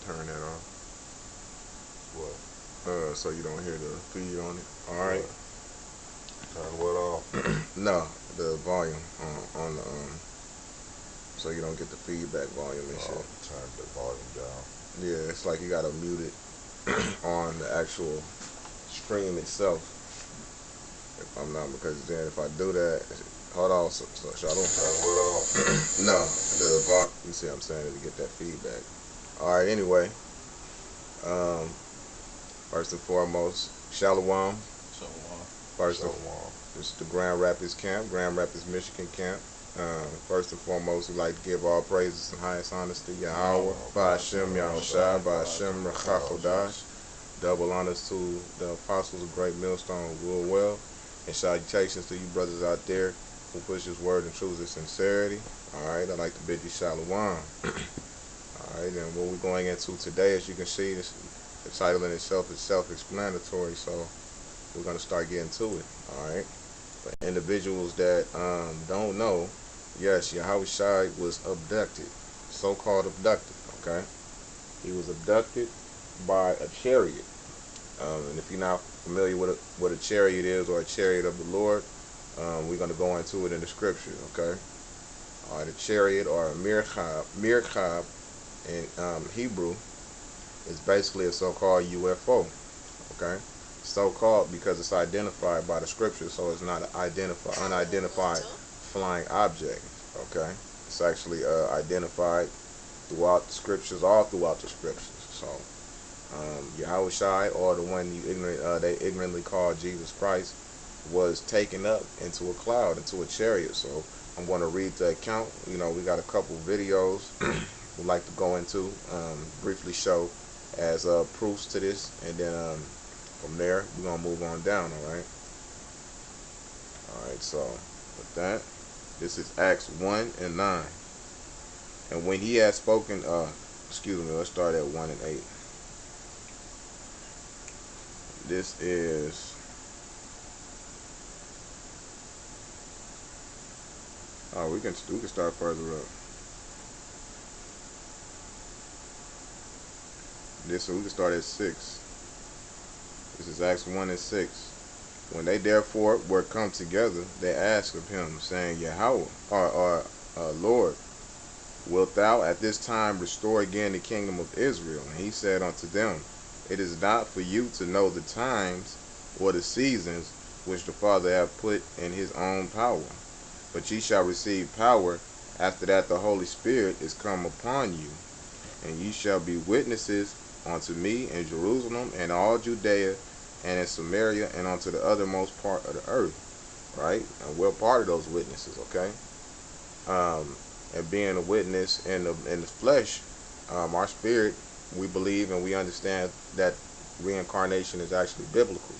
turn that off. What? So you don't hear the feed on it. All right. What? Turn what off? No, the volume on the so you don't get the feedback volume and shit. Turn the volume down. Yeah, it's like you gotta mute it on the actual stream itself. If I'm not, because then if I do that, hold on, so I don't Turn what off? no the volume. You see what I'm saying, to get that feedback. All right. Anyway, um, first and foremost, Shalom. So, First, Shalom. this is the Grand Rapids camp, Grand Rapids, Michigan camp. First and foremost, we'd like to give all praises and highest honors to Yahweh, Ba'ashem Yahushai, Ba'ashem Rechachodash. Double honors to the apostles of Great Millstone rule well, and salutations to you brothers out there who push His word in truth and sincerity. All right, I'd like to bid you shalom. All right, and what we're going into today, as you can see, the title in itself is self-explanatory, so we're going to start getting to it. All right. For individuals that don't know, yes, Yahushai was abducted, so-called abducted. Okay, he was abducted by a chariot. And if you're not familiar with what a chariot is, or a chariot of the Lord, we're going to go into it in the scripture. Okay. All right, a chariot, or a mirchab in Hebrew, is basically a so-called UFO. Okay. So-called because it's identified by the scripture, so it's not an unidentified flying object. Okay, it's actually identified throughout the scriptures, all throughout the scriptures. So Yahushai, or the one they ignorantly call Jesus Christ, was taken up into a cloud, into a chariot. So I'm going to read the account. You know, we got a couple videos we'd like to go into, briefly show as proofs to this, and then from there, we're going to move on down, all right? All right, so with that, this is Acts 1 and 9. And when he had spoken, excuse me, let's start at 1 and 8. This is, we can start further up. We can start at 6. This is Acts 1 and 6. When they therefore were come together, they asked of him, saying, Yahweh, or Lord, wilt thou at this time restore again the kingdom of Israel? And he said unto them, it is not for you to know the times or the seasons which the Father hath put in his own power, but ye shall receive power after that the Holy Spirit is come upon you, and ye shall be witnesses unto me in Jerusalem and all Judea and in Samaria and unto the uttermost part of the earth. Right? And we're part of those witnesses, okay? And being a witness in the flesh, our spirit, we believe and we understand that reincarnation is actually biblical.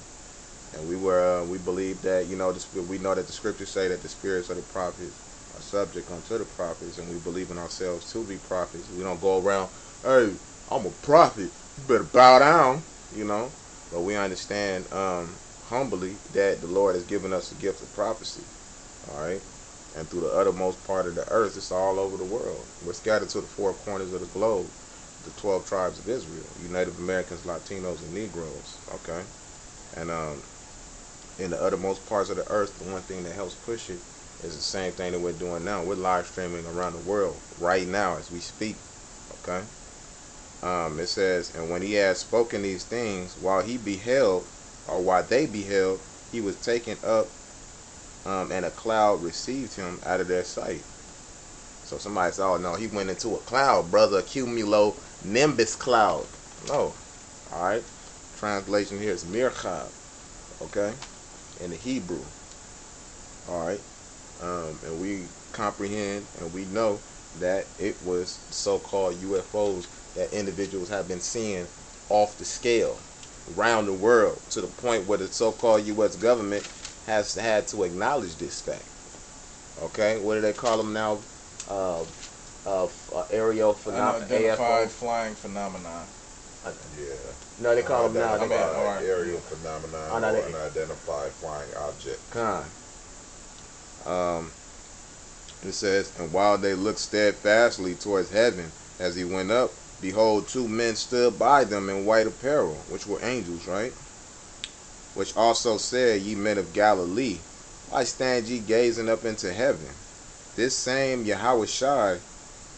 And we believe that, you know, we know that the scriptures say that the spirits of the prophets are subject unto the prophets, and we believe in ourselves to be prophets. We don't go around, hey, I'm a prophet, you better bow down, you know. But we understand humbly that the Lord has given us the gift of prophecy, all right? And through the uttermost part of the earth, it's all over the world. We're scattered to the four corners of the globe, the 12 tribes of Israel, you Native Americans, Latinos, and Negroes, okay? And in the uttermost parts of the earth, the one thing that helps push it is the same thing that we're doing now. We're live streaming around the world right now as we speak, okay? It says, and when he had spoken these things, while they beheld, he was taken up, and a cloud received him out of their sight. So somebody said, oh no, he went into a cloud, brother, a cumulonimbus cloud. No. All right. Translation here is mirchab, okay, in the Hebrew. All right. And we comprehend and we know that it was so-called UFOs that individuals have been seeing off the scale around the world, to the point where the so-called U.S. government has had to acknowledge this fact. Okay, what do they call them now? Aerial phenomenon. Unidentified flying phenomenon. Yeah. No, they call them now. Aerial phenomenon, or unidentified flying object. It says, and while they looked steadfastly towards heaven as he went up, Behold, two men stood by them in white apparel, which were angels, right? Which also said, Ye men of Galilee, why stand ye gazing up into heaven? This same Yahushua,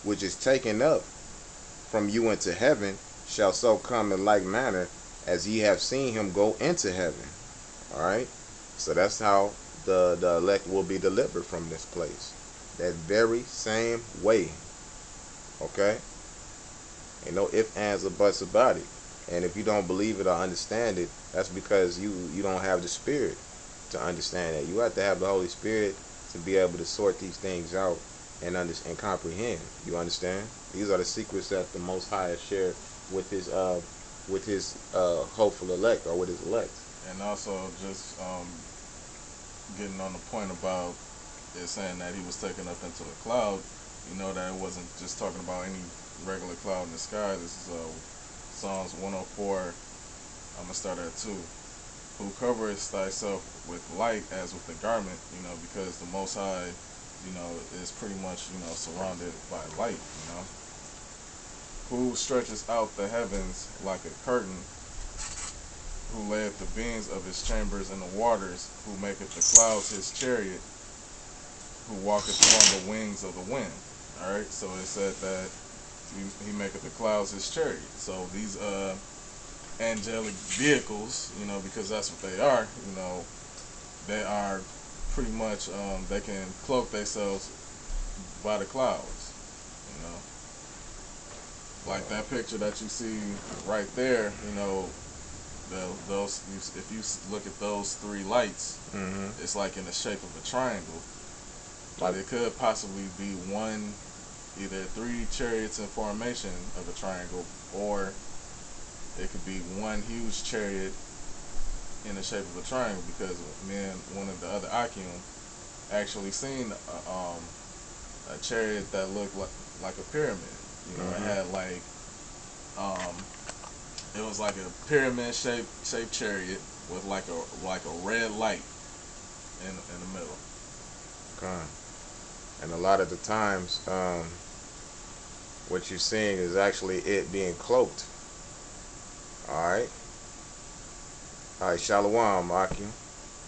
which is taken up from you into heaven, shall so come in like manner as ye have seen him go into heaven. Alright? So that's how the elect will be delivered from this place. That very same way. Okay? Ain't no ifs, ands, or buts about it. And if you don't believe it or understand it, that's because you don't have the spirit to understand that. You have to have the Holy Spirit to be able to sort these things out and and comprehend. You understand? These are the secrets that the Most High has shared with his hopeful elect, or with his elect. And also just getting on the point about it saying that he was taken up into the cloud, you know that it wasn't just talking about any regular cloud in the sky. This is Psalms 104. I'm gonna start at 2. Who covereth thyself with light as with a garment, you know, because the Most High, you know, is pretty much, you know, surrounded by light, you know. Who stretches out the heavens like a curtain, who layeth the beams of his chambers in the waters, who maketh the clouds his chariot, who walketh on the wings of the wind. Alright, so it said that he maketh the clouds his chariot. So these angelic vehicles, you know, because that's what they are, you know, they are pretty much, they can cloak themselves by the clouds, you know. Like that picture that you see right there, you know, if you look at those 3 lights, it's like in the shape of a triangle. But it could possibly be either 3 chariots in formation of a triangle, or it could be one huge chariot in the shape of a triangle, because me and one of the other Akim actually seen a chariot that looked like a pyramid. You know, it had like it was like a pyramid shaped chariot with like a red light in the middle. Okay. And a lot of the times, what you're seeing is actually it being cloaked. Alright? Alright, Shalom, Akim.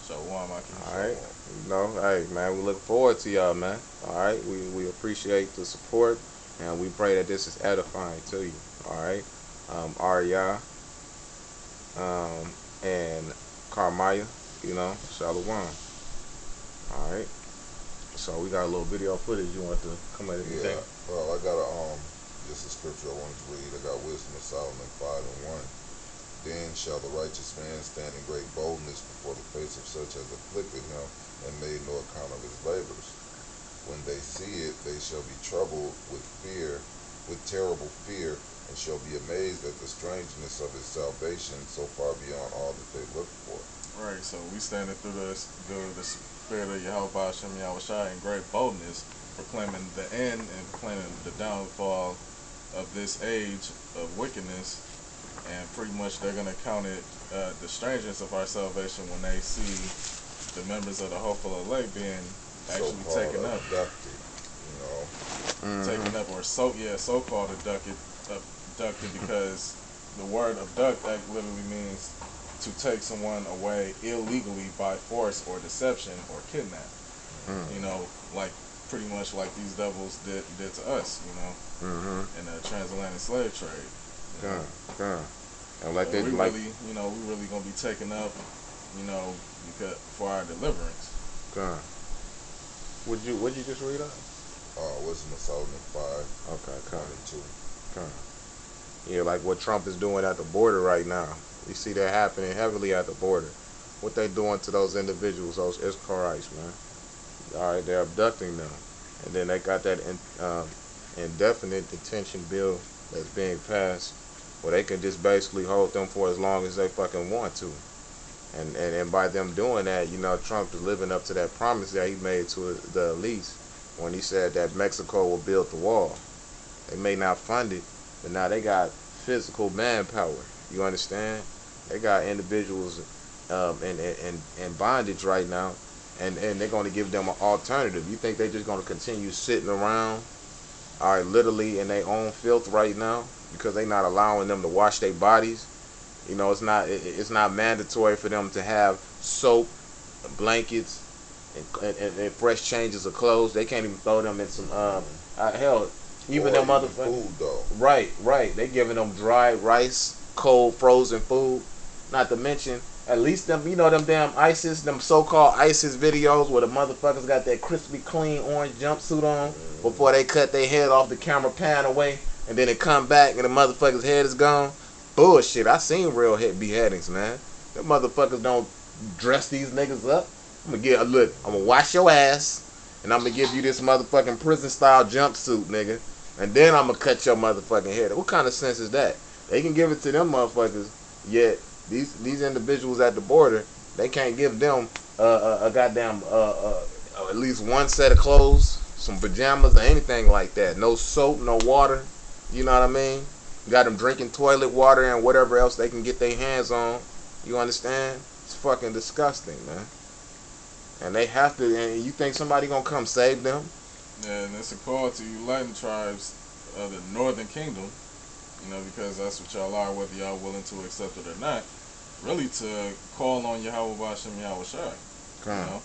Shalom, Akim. Alright? You know, hey, man, we look forward to y'all, man. Alright? We appreciate the support, and we pray that this is edifying to you. Alright? Arya, and Carmaya, you know, Shalom. Alright? So we got a little video footage you want to come at it. Yeah, well, I got just a scripture I wanted to read. I got Wisdom of Solomon 5:1. Then shall the righteous man stand in great boldness before the face of such as afflicted him, and made no account of his labors. When they see it, they shall be troubled with fear, with terrible fear, and shall be amazed at the strangeness of his salvation, so far beyond all that they looked for. Right, so we standing through the spirit of Yahweh Hashem Yahushua in great boldness, proclaiming the end and proclaiming the downfall of this age of wickedness, and pretty much they're going to count it the strangeness of our salvation when they see the members of the hopeful elect being actually taken up. Abducted, you know. Taken up, or so-called abducted, because the word abduct literally means to take someone away illegally by force or deception or kidnap. You know, like pretty much like these devils did to us, you know, in the transatlantic slave trade. And like they really gonna be taken up, you know, because for our deliverance. Would you just read up? Wisdom of Solomon 5. Okay, 1 and 2. Yeah, like what Trump is doing at the border right now. You see that happening heavily at the border. What they doing to those individuals, those Ishkarites, man. Alright, they're abducting them. And then they got that indefinite detention bill that's being passed, where they can just basically hold them for as long as they fucking want to. And by them doing that, you know, Trump is living up to that promise that he made to the elites when he said that Mexico will build the wall. They may not fund it, but now they got physical manpower. You understand? They got individuals in bondage right now, and they're going to give them an alternative. You think they're just going to continue sitting around are literally in their own filth right now because they not allowing them to wash their bodies. You know, it's not mandatory for them to have soap, blankets, and fresh changes of clothes. They can't even throw them in some hell. Even Or them even motherfuckers. food though. Right. They giving them dry rice, cold frozen food. Not to mention, at least them, you know, them damn ISIS, them so-called ISIS videos where the motherfuckers got that crispy clean orange jumpsuit on before they cut their head off, the camera pan away, and then it come back and the motherfucker's head is gone. Bullshit. I seen real head beheadings, man. Them motherfuckers don't dress these niggas up. I'm gonna wash your ass, and I'm gonna give you this motherfucking prison style jumpsuit, nigga. And then I'm gonna cut your motherfucking head. What kind of sense is that? They can give it to them motherfuckers, yet these individuals at the border, they can't give them a goddamn at least one set of clothes, some pajamas or anything like that. No soap, no water. You know what I mean? Got them drinking toilet water and whatever else they can get their hands on. You understand? It's fucking disgusting, man. And they have to. And you think somebody gonna come save them? Yeah, and it's a call to you Latin tribes of the Northern Kingdom, you know, because that's what y'all are, whether y'all willing to accept it or not. Really, to call on Yahweh Bashem Yahweh Shai. You know,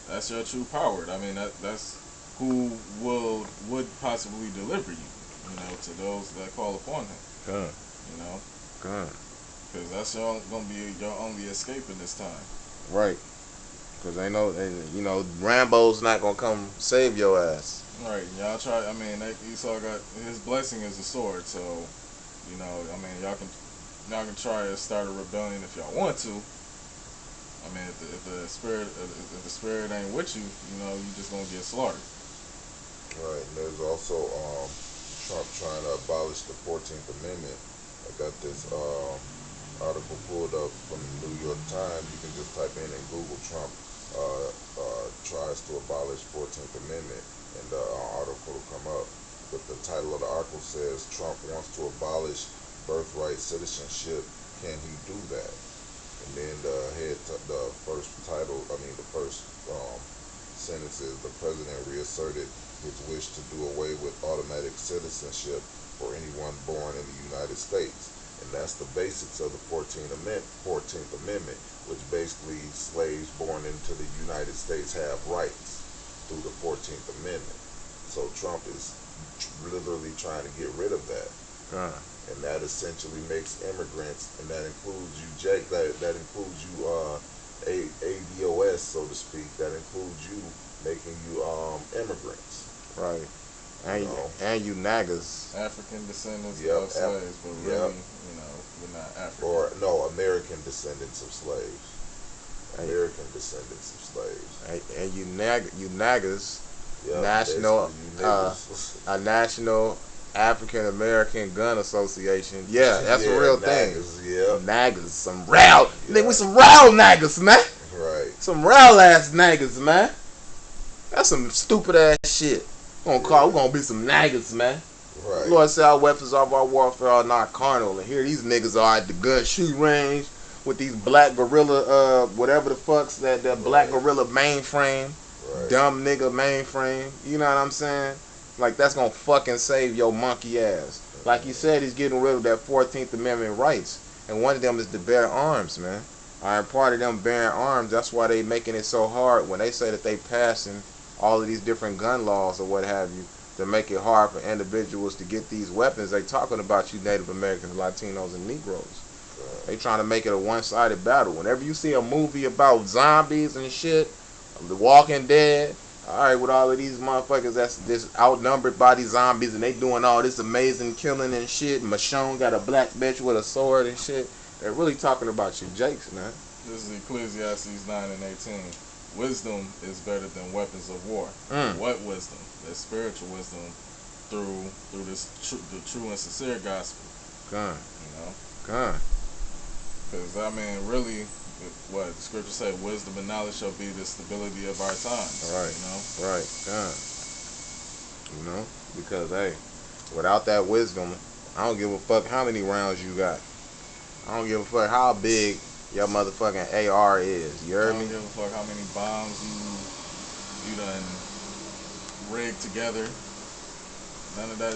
that's your true power. I mean, that's who would possibly deliver you. You know, to those that call upon him. You know, because that's gonna be your only escape in this time. Right. Because they know, you know, Rambo's not gonna come save your ass. Right. Y'all try. I mean, Esau got his blessing is a sword. So, you know, I mean, y'all can try to start a rebellion if y'all want to. I mean, if the spirit ain't with you, you know, you just gonna get slaughtered. Right. And there's also Trump trying to abolish the 14th Amendment. I got this article pulled up from the New York Times. You can just type in Google Trump tries to abolish 14th Amendment, and the article will come up. But the title of the article says Trump wants to abolish birthright citizenship. Can he do that? And then the first sentence is the president reasserted his wish to do away with automatic citizenship for anyone born in the United States. And that's the basics of the 14th Amendment, which basically slaves born into the United States have rights through the 14th Amendment. So Trump is literally trying to get rid of that. And that essentially makes immigrants, and that includes you, Jake, that includes you, ADOS, so to speak, that includes you, making you immigrants. Right. And you naggas. African descendants of slaves, but really, you know, we're not African. Or, no, American descendants of slaves. American descendants of slaves. And you naggas, Yep, national, you a national African American Gun Association. Yeah, that's a real thing. Naggas, some real, nigga, we some real naggas, man. Right. Some real ass naggas, man. That's some stupid ass shit. We're gonna be some naggas, man. Right. Lord said our weapons of our warfare are not carnal, and here these niggas are at the gun shoot range with these black gorilla, whatever the fuck's that black gorilla mainframe, dumb nigga mainframe. You know what I'm saying? Like, that's gonna fucking save your monkey ass. Like you said, he's getting rid of that 14th Amendment rights, and one of them is to bear arms, man. I'm part of them bearing arms. That's why they making it so hard when they say that they passing all of these different gun laws or what have you to make it hard for individuals to get these weapons. They talking about you Native Americans, Latinos, and Negroes. They trying to make it a one-sided battle. Whenever you see a movie about zombies and shit, The Walking Dead, all right, with all of these motherfuckers that's this outnumbered by these zombies and they doing all this amazing killing and shit. Michonne got a black bitch with a sword and shit. They're really talking about you Jakes, man. This is Ecclesiastes 9 and 18. Wisdom is better than weapons of war. What wisdom? That spiritual wisdom through the true and sincere gospel. Gun. You know? Gun. Because, I mean, really, what the scripture say, wisdom and knowledge shall be the stability of our times. Right. You know? Right. Gun. You know? Because, hey, without that wisdom, I don't give a fuck how many rounds you got. I don't give a fuck how big your motherfucking AR is. You heard me? I don't give a fuck how many bombs you done rigged together. None of that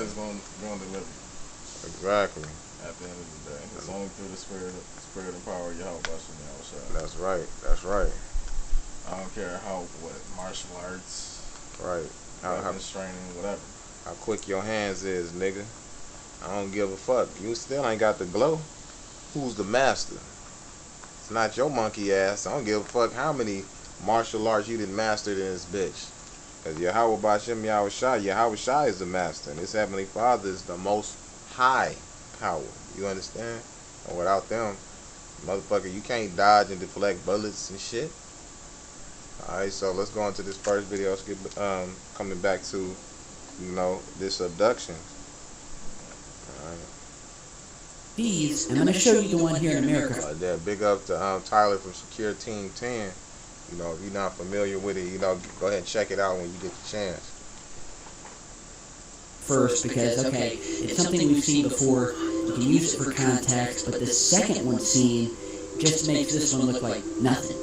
is going to deliver Exactly. at the end of the day. It's only through the spirit and power of Yahweh Bashem Yahushua. That's right. That's right. I don't care what martial arts, Right. weapons training, whatever. How quick your hands is, nigga. I don't give a fuck. You still ain't got the glow. Who's the master? It's not your monkey ass. I don't give a fuck how many martial arts you done mastered in this bitch. Because Yahweh Bashem Yahweh Shai is the master. And his heavenly father is the most high power. You understand? And without them, motherfucker, you can't dodge and deflect bullets and shit. Alright, so let's go into this first video. Let's get coming back to, this abduction. Alright. These, I'm going to show you the one here in America. Yeah, big up to Tyler from Secure Team 10. If you're not familiar with it, go ahead and check it out when you get the chance. First, because, okay, it's something we've seen before. You can use it for context, but the second one seen just makes this one look like nothing,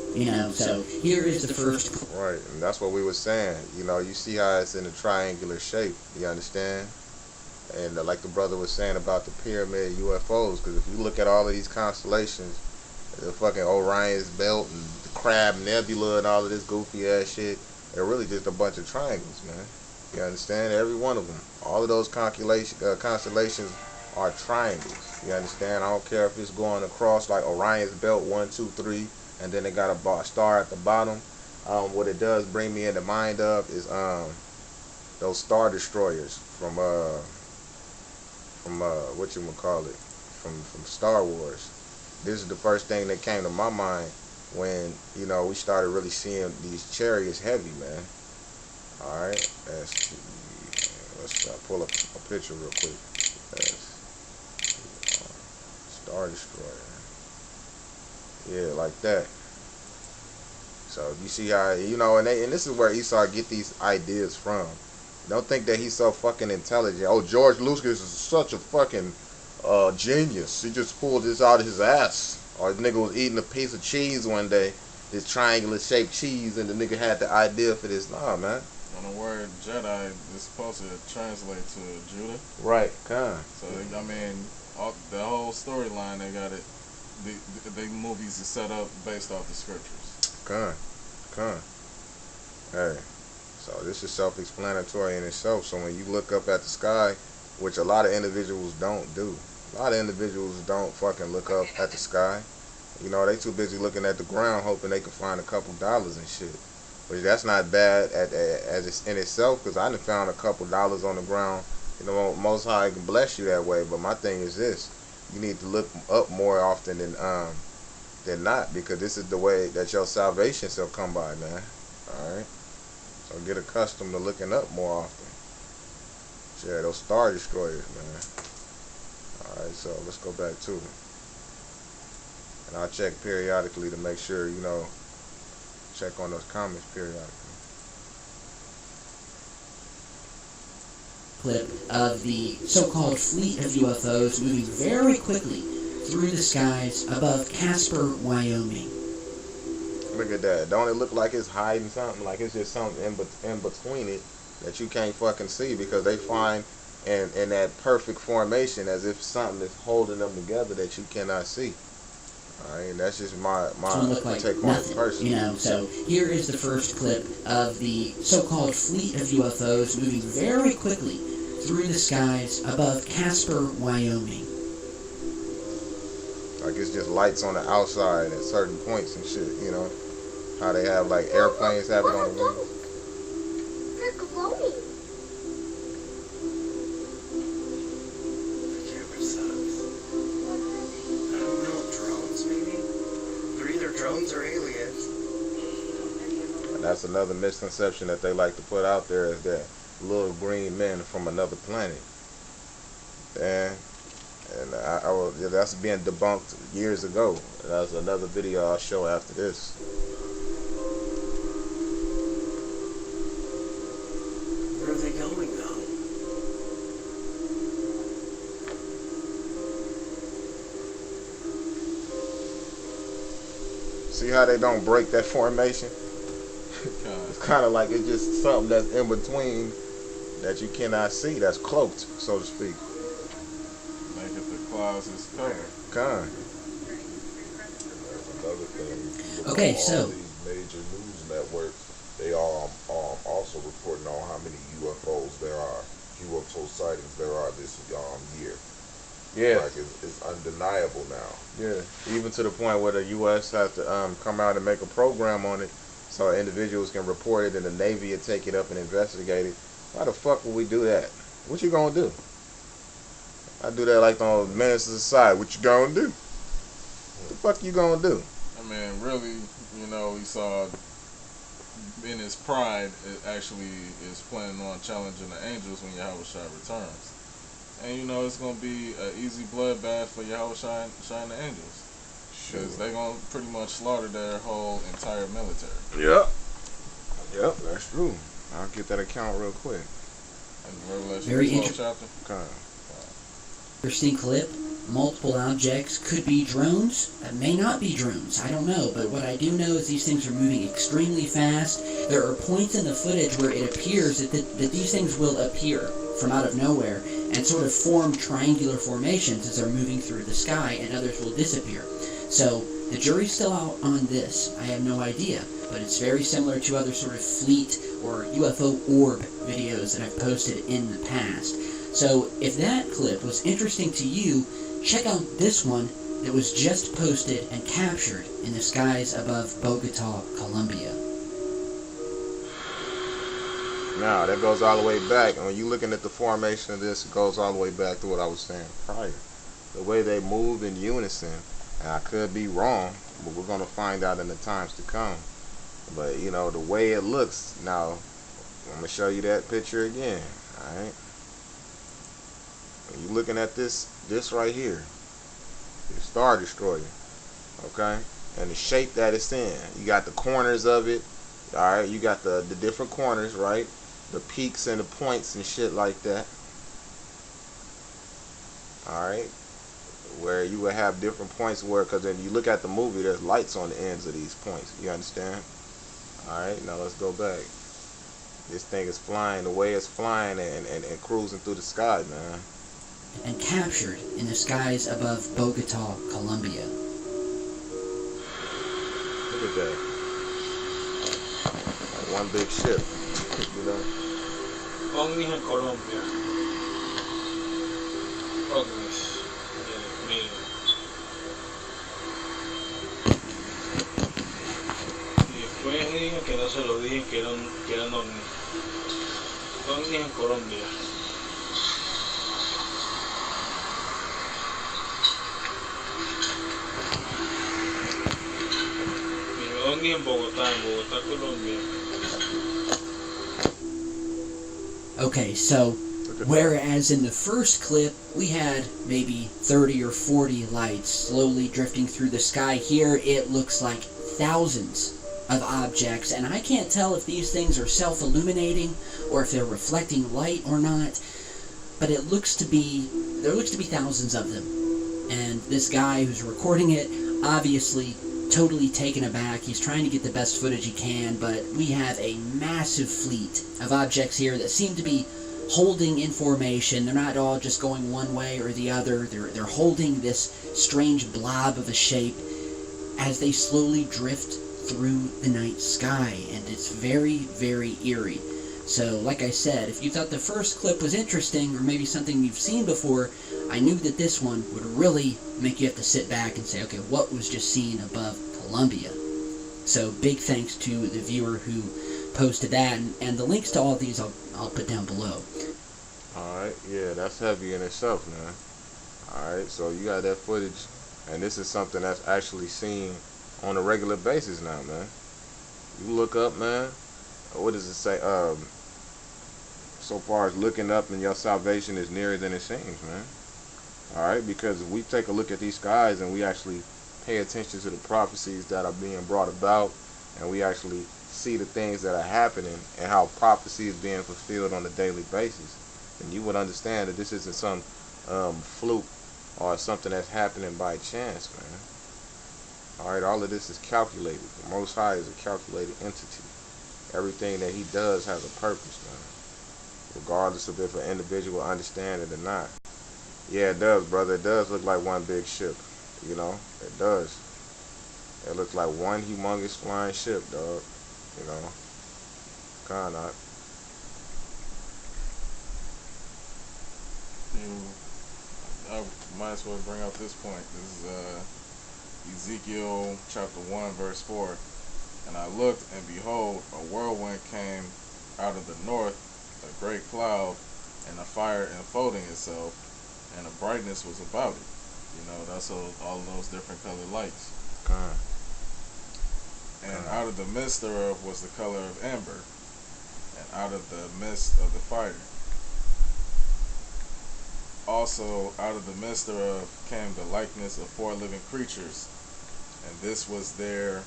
So here is the first. Right, and that's what we were saying. You see how it's in a triangular shape. You understand? And like the brother was saying about the pyramid UFOs, because if you look at all of these constellations, the fucking Orion's Belt and the Crab Nebula and all of this goofy ass shit, they're really just a bunch of triangles, man. You understand? Every one of them. All of those constellations are triangles. You understand? I don't care if it's going across like Orion's Belt 1, 2, 3, and then they got a star at the bottom. What it does bring me into mind of is those Star Destroyers from from Star Wars. This is the first thing that came to my mind when we started really seeing these chariots heavy, man. All right, let's pull up a picture real quick. Star Destroyer. Yeah, like that. So you see how and this is where Esau get these ideas from. Don't think that he's so fucking intelligent. Oh, George Lucas is such a fucking genius. He just pulled this out of his ass. Or the nigga was eating a piece of cheese one day, this triangular shaped cheese, and the nigga had the idea for this. Nah, man. On the word Jedi is supposed to translate to Judah. Right, kind. So I mean, the whole storyline they got it. The movies is set up based off the scriptures. Kind. Hey. So this is self-explanatory in itself. So when you look up at the sky, which a lot of individuals don't do. A lot of individuals don't fucking look up at the sky. They too busy looking at the ground hoping they can find a couple dollars and shit. Which that's not bad as it's in itself, because I done found a couple dollars on the ground. Most High can bless you that way. But my thing is this. You need to look up more often than not, because this is the way that your salvation shall come by, man. Alright? So get accustomed to looking up more often. Yeah, those Star Destroyers, man. Alright, so let's go back to it. And I'll check periodically to make sure, check on those comments periodically. Clip of the so-called fleet of UFOs moving very quickly through the skies above Casper, Wyoming. Look at that. Don't it look like it's hiding something? Like it's just something in between it that you can't fucking see, because they find in that perfect formation as if something is holding them together that you cannot see. Alright, that's just my take on it personally. So here is the first clip of the so-called fleet of UFOs moving very quickly through the skies above Casper, Wyoming. Like it's just lights on the outside at certain points and shit, How they have like airplanes have it on the wings. They're glowing. The camera sucks. I don't know, drones maybe? They're either drones or aliens. And that's another misconception that they like to put out there, is that little green men from another planet. And that's being debunked years ago. That's another video I'll show after this. Where are they going though? See how they don't break that formation? It's kind of like it's just something that's in between, that you cannot see, that's cloaked, so to speak. Make it the clouds is covered. Con. There's another thing. You look Okay, on so- all these major news networks, they are also reporting on how many UFOs there are, UFO sightings there are this year. Yeah. Like it's undeniable now. Yeah. Even to the point where the U.S. has to come out and make a program on it, so individuals can report it, and the Navy will take it up and investigate it. Why the fuck would we do that? What you gonna do? I do that like on Menace to Society. What you gonna do? What the fuck you gonna do? I mean, really, you know, he saw in his pride, it actually is planning on challenging the angels when Yahushua returns. And, you know, it's going to be an easy bloodbath for Yahushua and the angels. Because they're going to pretty much slaughter their whole entire military. Yep. Yep, that's true. I'll get that account real quick. In Revelation Very 12 chapter. Con. Interesting clip. Multiple objects could be drones, may not be drones, I don't know, but what I do know is these things are moving extremely fast. There are points in the footage where it appears that these things will appear from out of nowhere and sort of form triangular formations as they're moving through the sky, and others will disappear. So the jury's still out on this. I have no idea, but it's very similar to other sort of fleet or UFO orb videos that I've posted in the past. So if that clip was interesting to you, check out this one that was just posted and captured in the skies above Bogota, Colombia. Now, that goes all the way back. And when you're looking at the formation of this, it goes all the way back to what I was saying prior. The way they moved in unison, and I could be wrong, but we're going to find out in the times to come. But, you know, the way it looks, now, I'm going to show you that picture again, alright? When you're looking at this right here, the Star Destroyer, okay? And the shape that it's in. You got the corners of it, alright? You got the different corners, right? The peaks and the points and shit like that. Alright? Where you would have different points where, because then you look at the movie, there's lights on the ends of these points. You understand? Alright, now let's go back. This thing is flying the way it's flying and cruising through the sky, man. And captured in the skies above Bogota, Colombia. Look at that. Like one big ship, you know? Ovnis en Colombia. Ovnis. Miren. Y después digan que no se lo dije que eran ovnis. Ovnis en Colombia. Miren, ovnis en Bogotá, Colombia. Okay, so whereas in the first clip we had maybe 30 or 40 lights slowly drifting through the sky, here it looks like thousands of objects, and I can't tell if these things are self-illuminating or if they're reflecting light or not, but there looks to be thousands of them. And this guy who's recording it, obviously totally taken aback. He's trying to get the best footage he can, but we have a massive fleet of objects here that seem to be holding in formation. They're not all just going one way or the other. They're holding this strange blob of a shape as they slowly drift through the night sky, and it's very, very eerie. So, like I said, if you thought the first clip was interesting, or maybe something you've seen before, I knew that this one would really make you have to sit back and say, okay, what was just seen above Colombia? So, big thanks to the viewer who posted that, and the links to all of these I'll put down below. Alright, yeah, that's heavy in itself, man. Alright, so you got that footage, and this is something that's actually seen on a regular basis now, man. You look up, man, what does it say? So far as looking up and your salvation is nearer than it seems, man. Alright, because if we take a look at these skies and we actually pay attention to the prophecies that are being brought about, and we actually see the things that are happening and how prophecy is being fulfilled on a daily basis, then you would understand that this isn't some fluke or something that's happening by chance, man. Alright, all of this is calculated. The Most High is a calculated entity. Everything that he does has a purpose, man. regardless of if an individual understand it or not. Yeah, it does, brother. It does look like one big ship. You know, it does. It looks like one humongous flying ship, dog. You know, kind of. I might as well bring out this point. This is Ezekiel chapter 1, verse 4. And I looked, and behold, a whirlwind came out of the north, a great cloud, and a fire enfolding itself, and a brightness was about it. You know, that's all of those different colored lights. Kind. And out of the midst thereof was the color of amber, and out of the midst of the fire. Also out of the midst thereof came the likeness of 4 living creatures, and this was their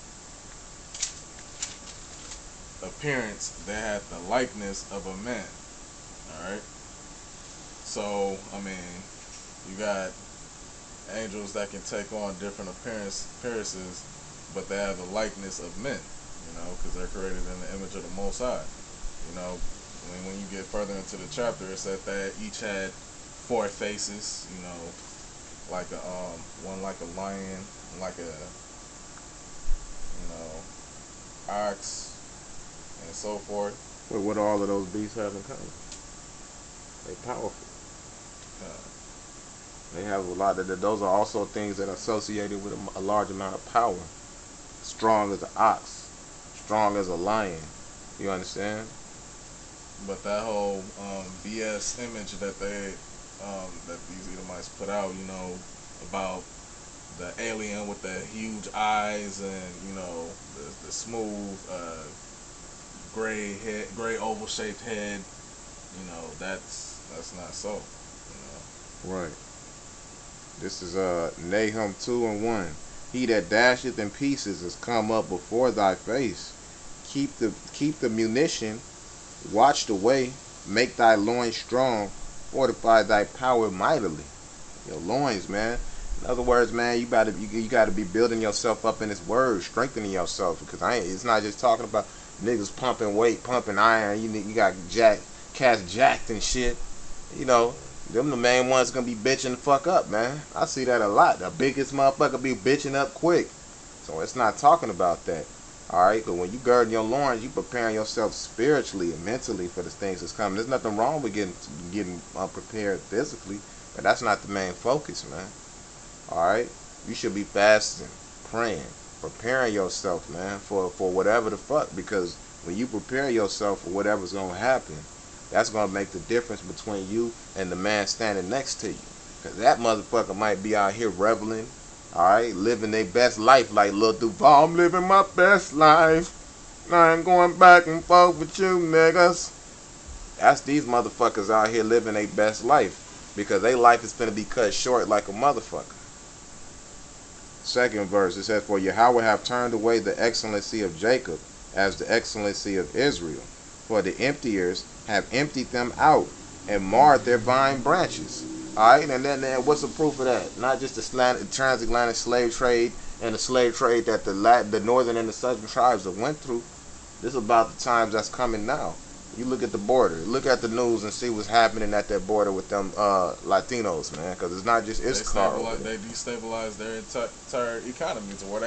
appearance. They had the likeness of a man. Alright? So, I mean, you got angels that can take on different appearances, but they have the likeness of men, you know, because they're created in the image of the Most High. You know, when you get further into the chapter, it said that each had 4 faces, you know, like a one like a lion, like a, you know, ox, and so forth. Well, what do all of those beasts have in common? They powerful. They have a lot of. Those are also things that are associated with a large amount of power. Strong as an ox, strong as a lion. You understand? But that whole BS image that that these Edomites put out, you know, about the alien with the huge eyes and, you know, the smooth gray oval shaped head, you know, that's not so, you know. Right. This is Nahum 2:1. He that dasheth in pieces is come up before thy face. Keep the munition, watch the way, make thy loins strong, fortify thy power mightily. Your loins, man. In other words, man, you gotta be building yourself up in this word, strengthening yourself. Because it's not just talking about niggas pumping weight, pumping iron. You got cats jacked and shit. You know, them the main ones gonna be bitching the fuck up, man. I see that a lot. The biggest motherfucker be bitching up quick. So it's not talking about that. Alright, but when you girding your loins, you preparing yourself spiritually and mentally for the things that's coming. There's nothing wrong with getting prepared physically, but that's not the main focus, man. Alright? You should be fasting, praying, preparing yourself, man, for whatever the fuck. Because when you prepare yourself for whatever's gonna happen, that's gonna make the difference between you and the man standing next to you. Because that motherfucker might be out here reveling, alright, living their best life like Lil Duval. I'm living my best life. I ain't going back and forth with you niggas. That's these motherfuckers out here living their best life. Because their life is finna be cut short like a motherfucker. Second verse, it says, for Yahweh have turned away the excellency of Jacob as the excellency of Israel. For the emptiers have emptied them out and marred their vine branches. Alright, and then what's the proof of that? Not just the transatlantic slave trade and the slave trade that the northern and the southern tribes have went through. This is about the times that's coming now. You look at the border, look at the news and see what's happening at that border with them Latinos, man. Because it's not just Issachar. They destabilize their entire economy to where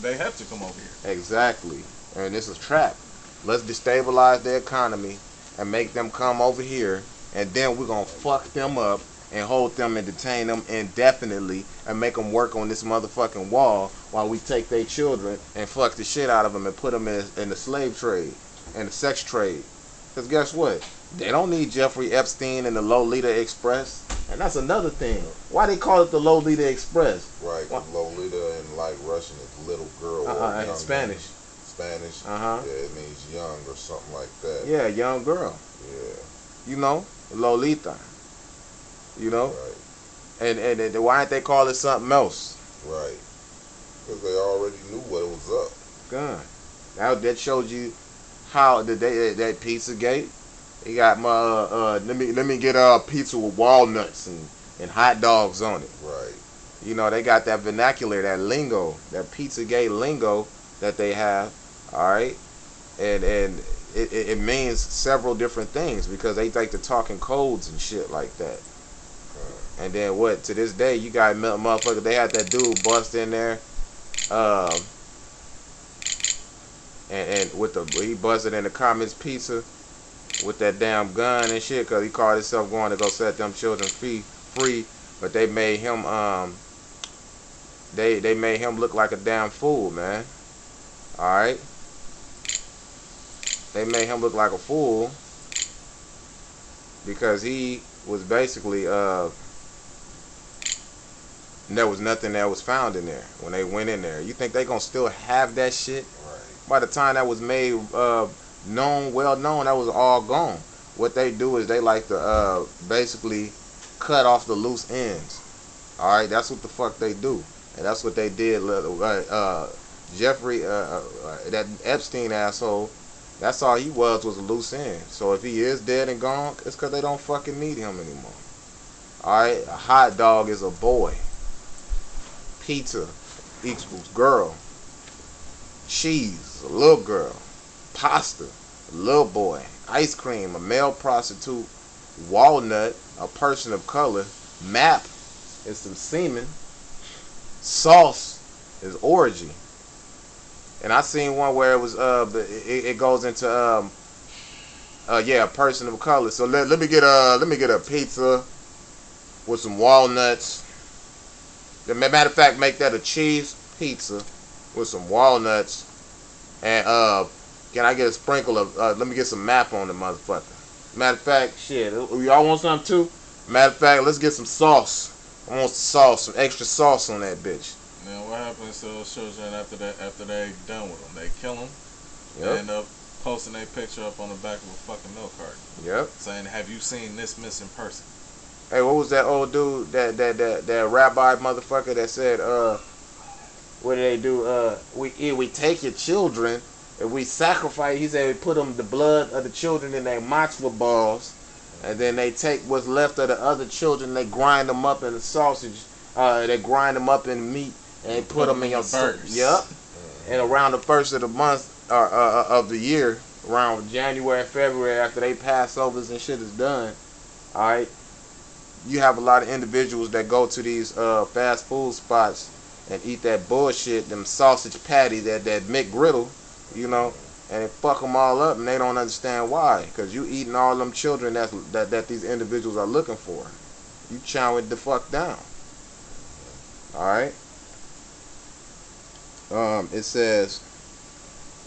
they have to come over here. Exactly, and it's a trap. Let's destabilize their economy and make them come over here, and then we're gonna fuck them up and hold them and detain them indefinitely and make them work on this motherfucking wall while we take their children and fuck the shit out of them and put them in the slave trade and the sex trade. Because guess what? They don't need Jeffrey Epstein and the Lolita Express. And that's another thing. Why they call it the Lolita Express? Right, because Lolita in like Russian is little girl. In Spanish. Spanish? Uh-huh. Yeah, it means young or something like that. Yeah, young girl. Yeah. You know? Lolita. You know? Right. And why didn't they call it something else? Right. Because they already knew what it was up. Good. Now that showed you how that Pizzagate. They got my let me get a pizza with walnuts and hot dogs on it. Right. You know, they got that vernacular, that lingo, that Pizzagate lingo that they have. All right. and it means several different things because they like to talk in codes and shit like that. And then what? To this day, you got motherfucker. They had that dude bust in there, and with he busted in the Communist Pizza with that damn gun and shit, cause he called himself going to go set them children free, but they made him they made him look like a damn fool, man. All right, they made him look like a fool because he was basically there was nothing that was found in there when they went in there. You think they gonna still have that shit? Right. By the time that was made well known, that was all gone. What they do is they like to basically cut off the loose ends. All right, that's what the fuck they do, and that's what they did. Jeffrey, that Epstein asshole, that's all he was a loose end. So if he is dead and gone, it's because they don't fucking need him anymore. All right, a hot dog is a boy. Pizza equals girl. Cheese, a little girl. Pasta, a little boy. Ice cream, a male prostitute. Walnut, a person of color. Map is some semen. Sauce is orgy. And I seen one where it was it goes into a person of color. So let me get a pizza with some walnuts. Matter of fact, make that a cheese pizza with some walnuts. And can I get a sprinkle of let me get some map on the motherfucker. Matter of fact, shit, y'all want something too? Matter of fact, let's get some sauce. I want some sauce, some extra sauce on that bitch. Now what happens to those children after they done with them? They kill them. Yep. They end up posting their picture up on the back of a fucking milk carton. Yep. Saying, "Have you seen this missing person?" Hey, what was that old dude, that rabbi motherfucker that said, what do they do? We take your children and we sacrifice. He said we put them the blood of the children in their matzo balls, and then they take what's left of the other children. They grind them up in the sausage. They grind them up in meat and they put them in your burgers. Yep. And around the first of the month of the year, around January, February, after they Passovers and shit is done, all right. You have a lot of individuals that go to these fast food spots and eat that bullshit, them sausage patty, that McGriddle, you know, and they fuck them all up, and they don't understand why. Because you eating all them children that these individuals are looking for. You chowing the fuck down. All right. It says,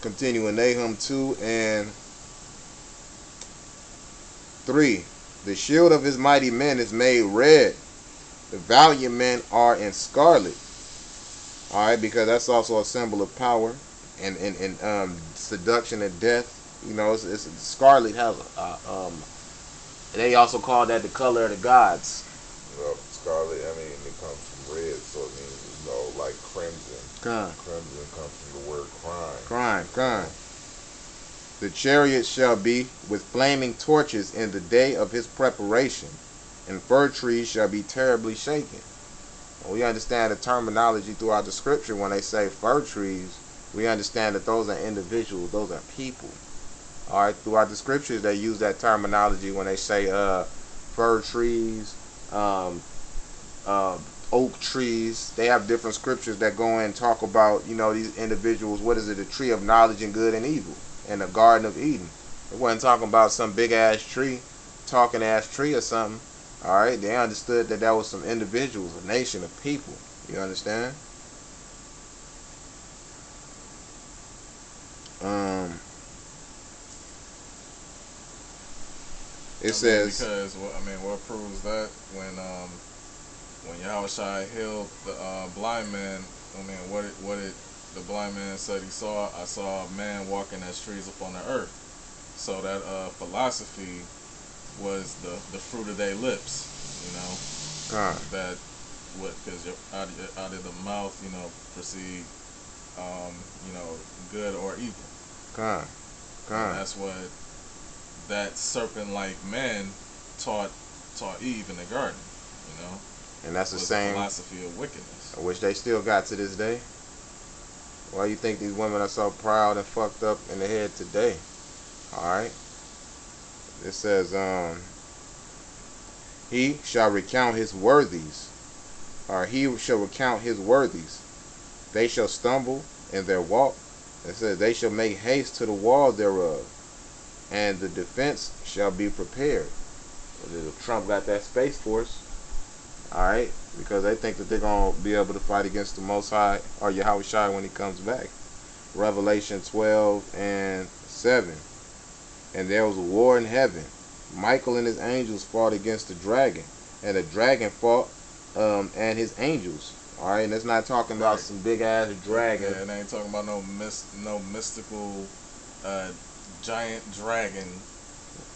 continuing Nahum 2 and 3. The shield of his mighty men is made red. The valiant men are in scarlet. Alright, because that's also a symbol of power and seduction and death. You know, it's scarlet has they also call that the color of the gods. Well, scarlet, I mean, it comes from red, so it means, you know, like crimson. Crimson comes from the word crime. Crime. The chariot shall be with flaming torches in the day of his preparation, and fir trees shall be terribly shaken. Well, we understand the terminology throughout the scripture. When they say fir trees, we understand that those are individuals, those are people. All right, throughout the scriptures, they use that terminology when they say fir trees, oak trees. They have different scriptures that go in and talk about, you know, these individuals. What is it? A tree of knowledge and good and evil. In the Garden of Eden. It wasn't talking about some big ass tree, talking ass tree or something. Alright, they understood that was some individuals, a nation of people. You understand? It says, because what proves that when Yahushua healed the blind man, what did the blind man said he saw? I saw a man walking as trees upon the earth. So that philosophy was the fruit of their lips, you know. That what, because out of the mouth, you know, proceed, you know, good or evil. And that's what that serpent-like man taught Eve in the garden, you know. And that's the same philosophy of wickedness, which they still got to this day. Why you think these women are so proud and fucked up in the head today? Alright. It says, he shall recount his worthies. Or he shall recount his worthies. They shall stumble in their walk. It says, they shall make haste to the wall thereof, and the defense shall be prepared. Trump got that Space Force. Alright, because they think that they're going to be able to fight against the Most High, or Yahweh Shai, when he comes back. Revelation 12:7. And there was a war in heaven. Michael and his angels fought against the dragon, and the dragon fought and his angels. Alright, and it's not talking about some big ass dragon. Yeah, and they ain't talking about no mystical giant dragon,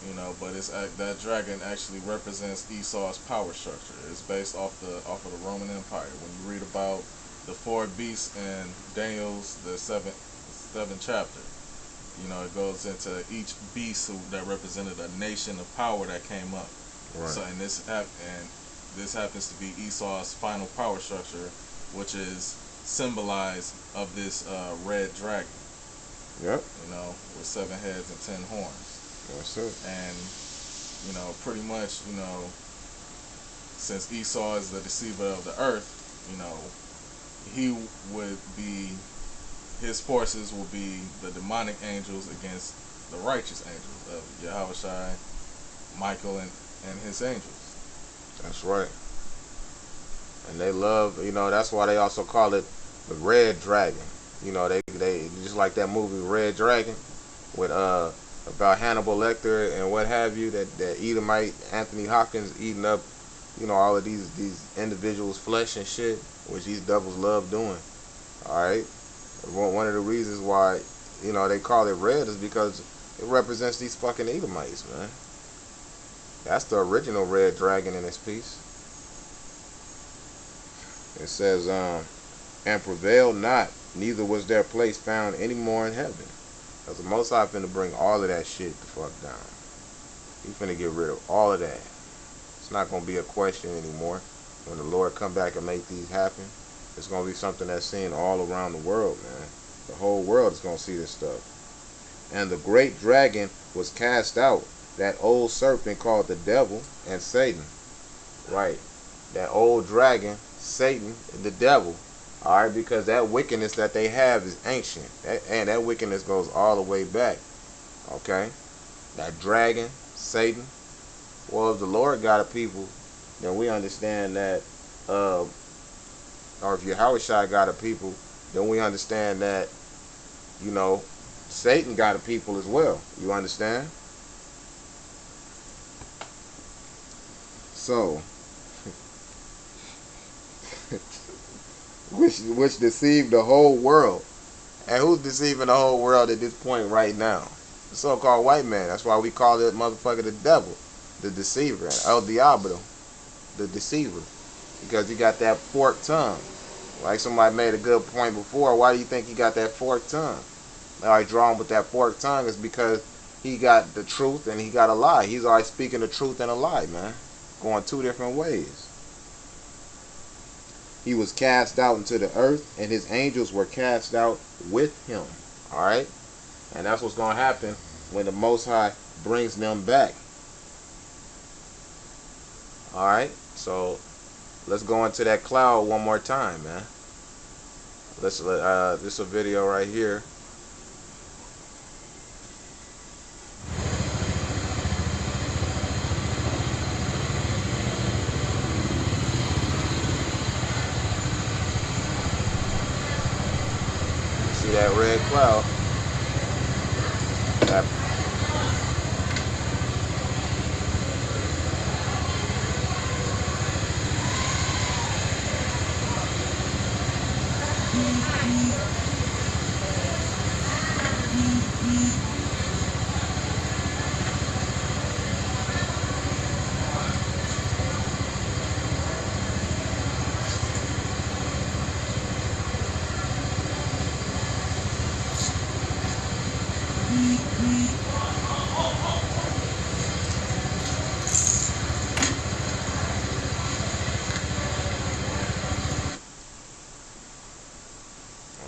you know. But it's that dragon actually represents Esau's power structure. It's based off of the Roman Empire. When you read about the four beasts in Daniel's the seventh chapter, you know, it goes into each beast that represented a nation of power that came up. Right. So this happens to be Esau's final power structure, which is symbolized of this red dragon. Yep. You know, with 7 heads and 10 horns. That's it. And, you know, pretty much, you know, since Esau is the deceiver of the earth, you know, his forces will be the demonic angels against the righteous angels of Yahweh Shai, Michael, and his angels. That's right. And they love, you know, that's why they also call it the Red Dragon. You know, they just like that movie Red Dragon with about Hannibal Lecter and what have you, that Edomite Anthony Hopkins eating up, you know, all of these individuals' flesh and shit, which these devils love doing. Alright? One of the reasons why, you know, they call it red is because it represents these fucking Edomites, man. That's the original red dragon in this piece. It says, and prevailed not, neither was their place found any more in heaven. Because the Most High finna bring all of that shit the fuck down. He finna get rid of all of that. It's not gonna be a question anymore. When the Lord come back and make these happen, it's gonna be something that's seen all around the world, man. The whole world is gonna see this stuff. And the great dragon was cast out, that old serpent called the devil and Satan. Right. That old dragon, Satan, and the devil. Alright, because that wickedness that they have is ancient. And that wickedness goes all the way back. Okay? That dragon, Satan. Well, if the Lord got a people, then we understand that, or if Yahweh Shai got a people, then we understand that, you know, Satan got a people as well. You understand? So, which deceived the whole world. And who's deceiving the whole world at this point right now? The so-called white man. That's why we call it motherfucker the devil, the deceiver, El Diablo, the deceiver, because he got that forked tongue. Like somebody made a good point before. Why do you think he got that forked tongue? Like drawn with that forked tongue is because he got the truth and he got a lie. He's always speaking the truth and a lie, man. Going two different ways. He was cast out into the earth, and his angels were cast out with him. Alright? And that's what's going to happen when the Most High brings them back. Alright? So, let's go into that cloud one more time, man. This is a video right here. See that red cloud? That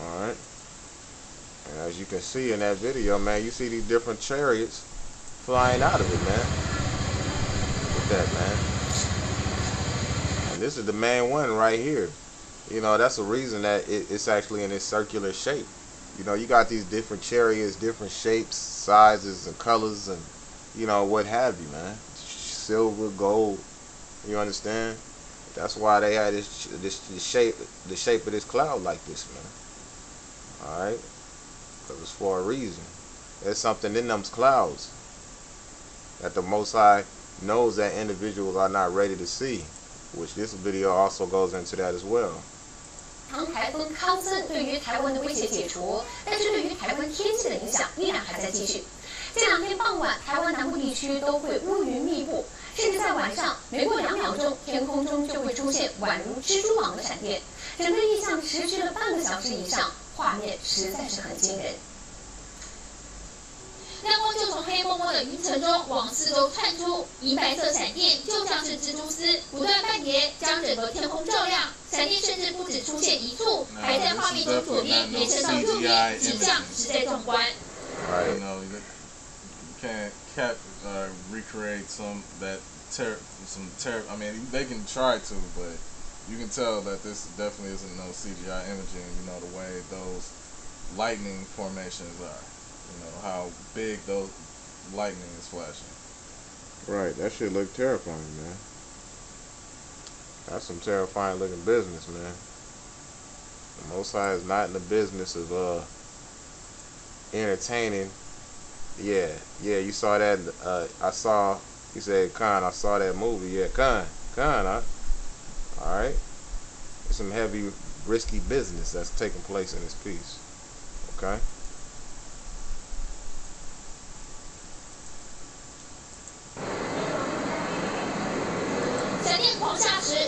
Alright. As you can see in that video, man, you see these different chariots flying out of it, man. Look at that, man. And this is the main one right here. You know, that's the reason that it's actually in this circular shape. You know, you got these different chariots, different shapes, sizes, and colors, and, you know, what have you, man. Silver, gold, you understand? That's why they had the shape of this cloud like this, man. Alright? Because it's for a reason. There's something in them clouds that the Most High knows that individuals are not ready to see, which this video also goes into that as well. 强台风康森对于台湾的威胁解除，但是对于台湾天气的影响依然还在继续。这两天傍晚，台湾南部地区都会乌云密布，甚至在晚上，每过2秒钟，天空中就会出现宛如蜘蛛网的闪电。整个异象持续了半个小时以上，画面实在是很惊人。亮光就从黑蒙蒙的云层中往四周窜出，银白色闪电就像是蜘蛛丝，不断蔓延，将整个天空照亮。闪电甚至不止出现一处，还在画面中左边延伸到右边，景象实在壮观。You know, you can't recreate I mean, they can try to, but you can tell that this definitely isn't no CGI imaging. You know, the way those lightning formations are. You know how big those lightning is flashing. Right, that shit look terrifying, man. That's some terrifying looking business, man. The Most High is not in the business of entertaining. Yeah, you saw that. He said, Khan, I saw that movie. Yeah, Khan, huh? Alright. It's some heavy, risky business that's taking place in this piece. Okay?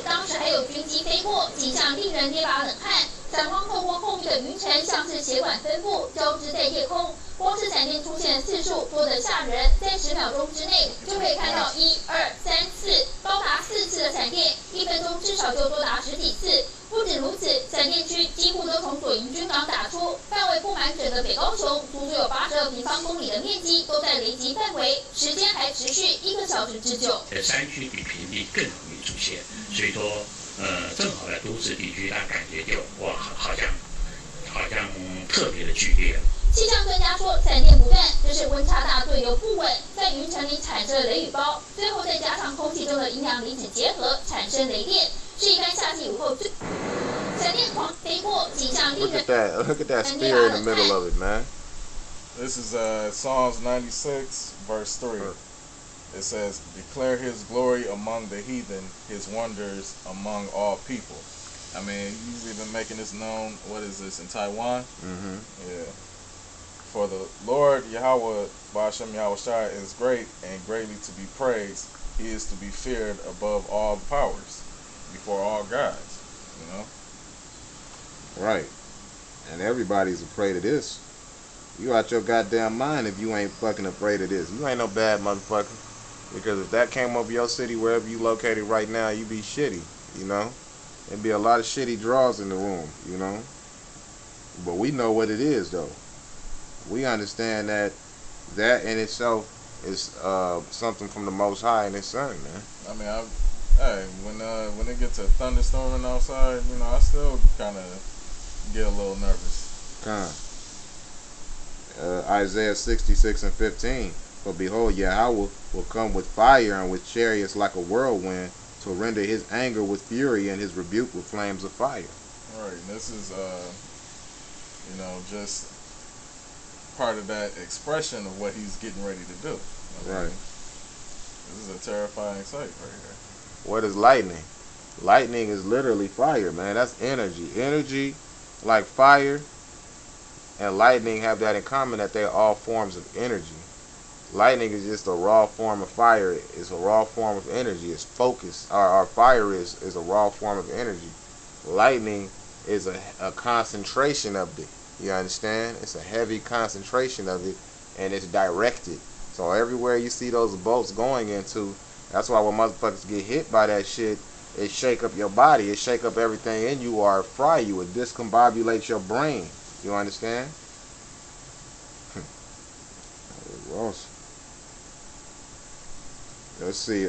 当时还有军机飞过，景象令人捏把冷汗。闪光透过厚密的云层，像是血管分布，交织在夜空。光是闪电出现的次数多得吓人，在10秒钟之内就可以看到1、2、3、4，高达4次的闪电，1分钟至少就多达10几次。不止如此，闪电区几乎都从左营军港打出，范围布满整个北高雄，足足有82平方公里的面积都在雷击范围，时间还持续1个小时之久。在山区比平地更容易出现，所以说，正好在都市地区，它感觉就哇，好像特别的剧烈。气象专家说，闪电不断，这是温差大、对流不稳，在云层里产生了雷雨包，最后再加上空气中的阴阳离子结合，产生雷电，是一般夏季午后最闪电狂飞过，景象令人。Look at that spear in the middle of it, man. This is Psalms 96, verse 3. It says, "Declare His glory among the heathen, His wonders among all people." I mean, he's even making this known. What is this in Taiwan? Mm-hmm. Yeah. For the Lord Yahweh, Ba'ashem Yahweh Shai, is great and greatly to be praised. He is to be feared above all powers, before all gods. You know. Right. And everybody's afraid of this. You out your goddamn mind if you ain't fucking afraid of this. You ain't no bad motherfucker. Because if that came over your city, wherever you located right now, you be shitty, you know? There'd be a lot of shitty draws in the room, you know? But we know what it is, though. We understand that in itself is something from the Most High and His Son, man. I mean, when it gets to thunderstorming outside, you know, I still kind of get a little nervous. Isaiah 66 and 15. For behold, Yahweh will come with fire and with chariots like a whirlwind, to render His anger with fury and His rebuke with flames of fire. Right, and this is, you know, just part of that expression of what He's getting ready to do. Right. This is a terrifying sight right here. What is lightning? Lightning is literally fire, man. That's energy. Energy, like fire, and lightning have that in common, that they're all forms of energy. Lightning is just a raw form of fire. It's a raw form of energy. It's focus. Our fire is a raw form of energy. Lightning is a concentration of it. You understand? It's a heavy concentration of it, and it's directed. So everywhere you see those bolts going into, that's why when motherfuckers get hit by that shit, it shake up your body. It shake up everything in you, or fry you. It discombobulates your brain. You understand? Ross. Let's see.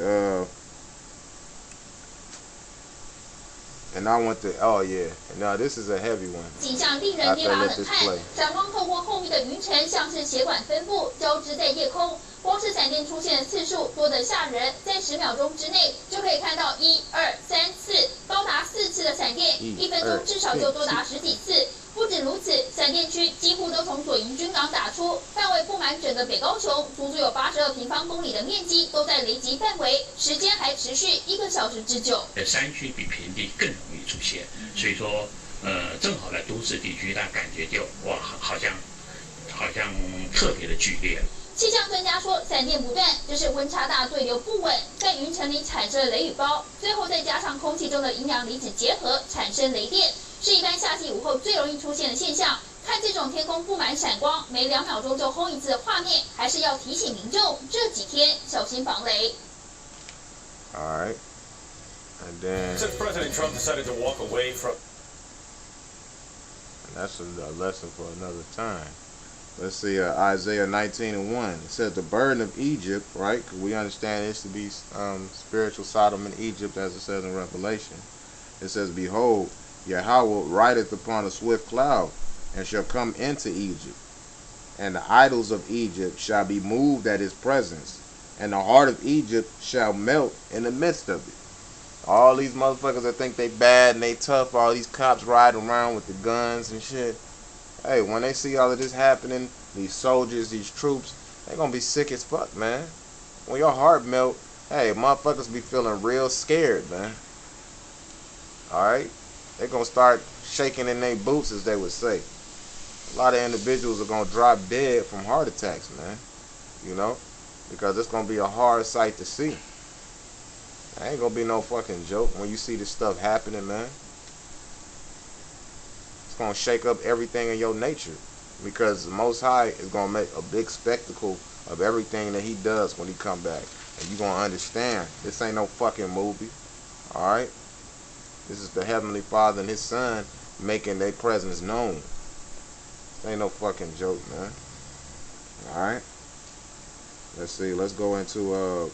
And I want to. Oh yeah. Now this is a heavy one. 景象令人捏把冷汗，闪光透过厚密的云层，像是血管分布，交织在夜空。光是闪电出现的次数多得吓人，在10秒钟之内就可以看到1、2、3、4，高达4次的闪电，1分钟至少就多达10几次。不止如此，闪电区几乎都从左营军港打出，范围布满整个北高雄，足足有82平方公里的面积都在雷击范围，时间还持续1个小时之久。山区比平地更容易出现，所以说，正好在都市地区，它感觉就哇，好像特别的剧烈。气象专家说，闪电不断就是温差大、对流不稳，在云层里产生了雷雨包，最后再加上空气中的营养离子结合，产生雷电，是一般夏季午后最容易出现的现象。看这种天空布满闪光，每2秒钟就轰一次的画面，还是要提醒民众这几天小心防雷。All right, and then Since President Trump decided to walk away from. That's a lesson for another time. Let's see, Isaiah 19:1. It says the burden of Egypt, right? 'Cause we understand this to be spiritual Sodom and Egypt, as it says in Revelation. It says, behold, Yahweh rideth upon a swift cloud, and shall come into Egypt. And the idols of Egypt shall be moved at his presence, and the heart of Egypt shall melt in the midst of it. All these motherfuckers that think they bad and they tough, all these cops riding around with the guns and shit. Hey, when they see all of this happening, these soldiers, these troops, they gonna be sick as fuck, man. When your heart melt, hey, motherfuckers be feeling real scared, man. Alright? They gonna start shaking in their boots, as they would say. A lot of individuals are gonna drop dead from heart attacks, man. You know? Because it's gonna be a hard sight to see. That ain't gonna be no fucking joke when you see this stuff happening, man. It's gonna shake up everything in your nature, because the Most High is gonna make a big spectacle of everything that he does when he come back, and you gonna understand this ain't no fucking movie. All right, this is the Heavenly Father and His Son making their presence known. This ain't no fucking joke, man. All right, let's see. Let's go into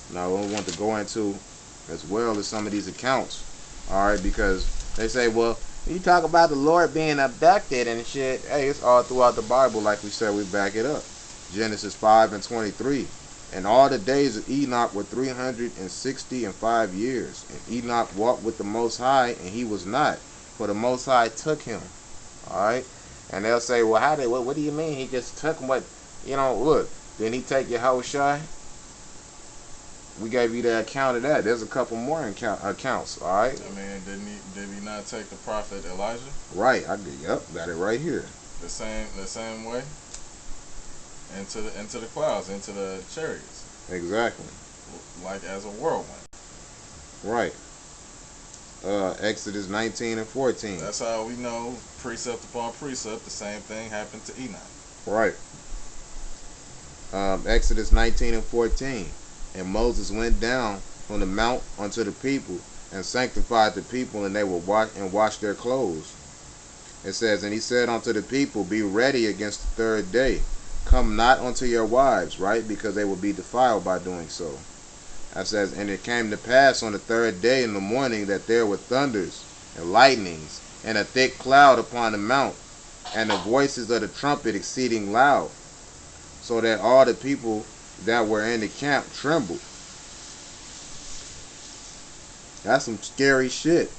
now we want to go into as well as some of these accounts. All right, because they say, well, you talk about the Lord being abducted and shit. Hey, it's all throughout the Bible. Like we said, we back it up. Genesis 5:23. And all the days of Enoch were 365 years. And Enoch walked with the Most High, and he was not, for the Most High took him. All right. And they'll say, well, what do you mean? He just took him? What? You know, look. Didn't he take Yahushua? We gave you the account of that. There's a couple more accounts, all right? I mean, did he not take the prophet Elijah? Right. Got it right here. The same way. Into the clouds, into the chariots. Exactly. Like as a whirlwind. Right. Exodus 19:14. That's how we know, precept upon precept, the same thing happened to Enoch. Right. Exodus 19:14. And Moses went down from the mount unto the people, and sanctified the people, and they will wash their clothes. It says, and he said unto the people, be ready against the 3rd day. Come not unto your wives, right? Because they will be defiled by doing so. It says, and it came to pass on the 3rd day in the morning that there were thunders and lightnings and a thick cloud upon the mount, and the voices of the trumpet exceeding loud, so that all the people that were in the camp trembled. That's some scary shit.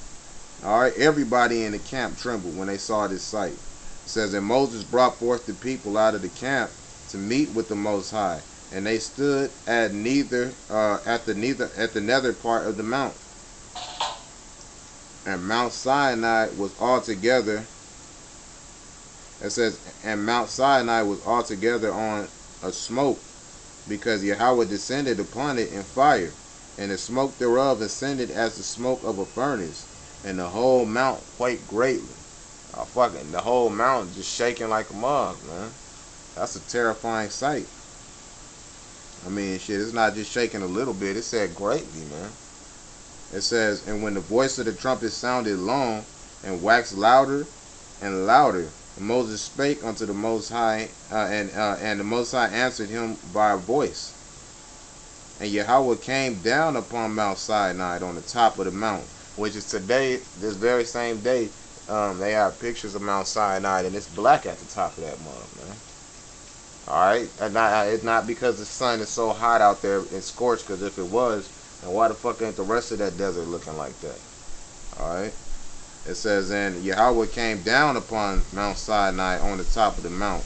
Alright, everybody in the camp trembled when they saw this sight. It says, and Moses brought forth the people out of the camp to meet with the Most High, and they stood at the nether part of the mount. And Mount Sinai was altogether, it says, and Mount Sinai was altogether on a smoke, because Yahweh descended upon it in fire, and the smoke thereof ascended as the smoke of a furnace, and the whole mount quaked greatly. The whole mountain just shaking like a mug, man. That's a terrifying sight. I mean, shit, it's not just shaking a little bit, it said greatly, man. It says, and when the voice of the trumpet sounded long, and waxed louder and louder, And Moses spake unto the Most High, and the Most High answered him by a voice. And Yahweh came down upon Mount Sinai on the top of the mount, which is today, this very same day, they have pictures of Mount Sinai, and it's black at the top of that mother, man. Alright? It's not because the sun is so hot out there and scorched, because if it was, then why the fuck ain't the rest of that desert looking like that? Alright? It says, and Yahweh came down upon Mount Sinai on the top of the mount.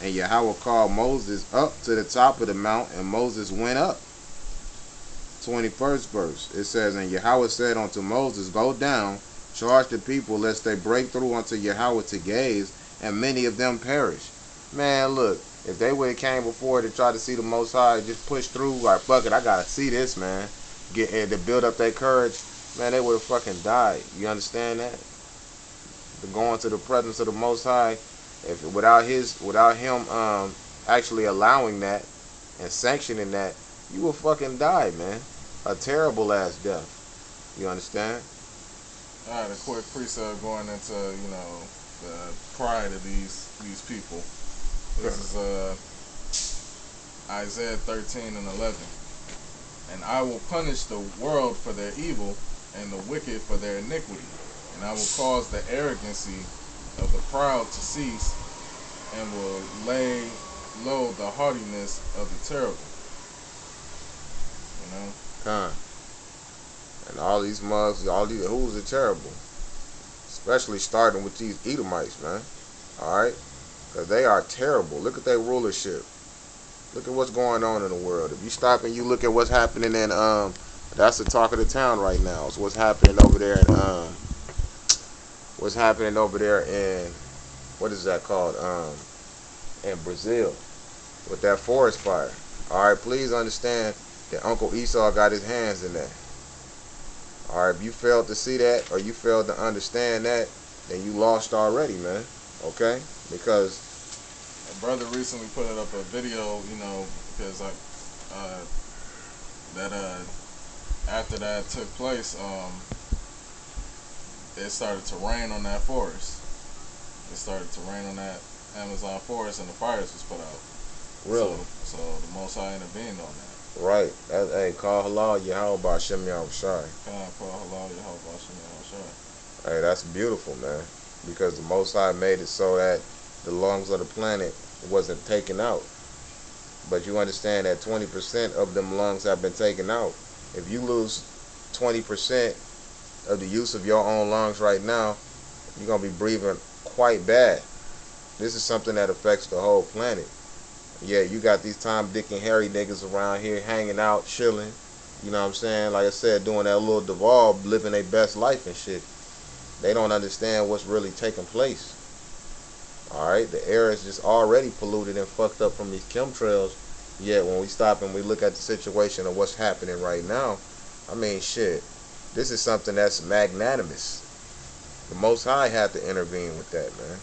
And Yahweh called Moses up to the top of the mount, and Moses went up. 21st verse. It says, and Yahweh said unto Moses, go down, charge the people, lest they break through unto Yahweh to gaze, and many of them perish. Man, look, if they would have came before to try to see the Most High, just push through, like, fuck it, I gotta see this, man. To build up their courage, man, they would have fucking died. You understand that? To go into the presence of the Most High, if without him actually allowing that and sanctioning that, you will fucking die, man. A terrible ass death. You understand? All right, a quick precept going into, you know, the pride of these people. This is Isaiah 13 and 11. And I will punish the world for their evil and the wicked for their iniquity. And I will cause the arrogancy of the proud to cease and will lay low the haughtiness of the terrible. You know? And all these mugs, who's are terrible. Especially starting with these Edomites, man. Alright? Because they are terrible. Look at their rulership. Look at what's going on in the world. If you stop and you look at what's happening in, that's the talk of the town right now. It's what's happening over there in, what is that called? In Brazil. With that forest fire. Alright, please understand that Uncle Esau got his hands in that. Alright, if you failed to see that or you failed to understand that, then you lost already, man. Okay? Because a brother recently put up a video, you know, because after that took place, it started to rain on that forest. It started to rain on that Amazon forest, and the fires was put out. really, So the Most High intervened on that. right? Hey, call halal Yahweh B'Shem Yahushai. Call halal Yahweh B'Shem Yahushai. Hey, that's beautiful, man. Because the Most High made it so that the lungs of the planet wasn't taken out. But you understand that 20% of them lungs have been taken out. If you lose 20% of the use of your own lungs right now, you're going to be breathing quite bad. This is something that affects the whole planet. Yeah, you got these Tom, Dick, and Harry niggas around here hanging out, chilling. You know what I'm saying? Like I said, doing that little Duval, living their best life and shit. They don't understand what's really taking place. Alright, the air is just already polluted and fucked up from these chemtrails. Yet when we stop and we look at the situation of what's happening right now, I mean, shit, this is something that's magnanimous. The Most High had to intervene with that, man.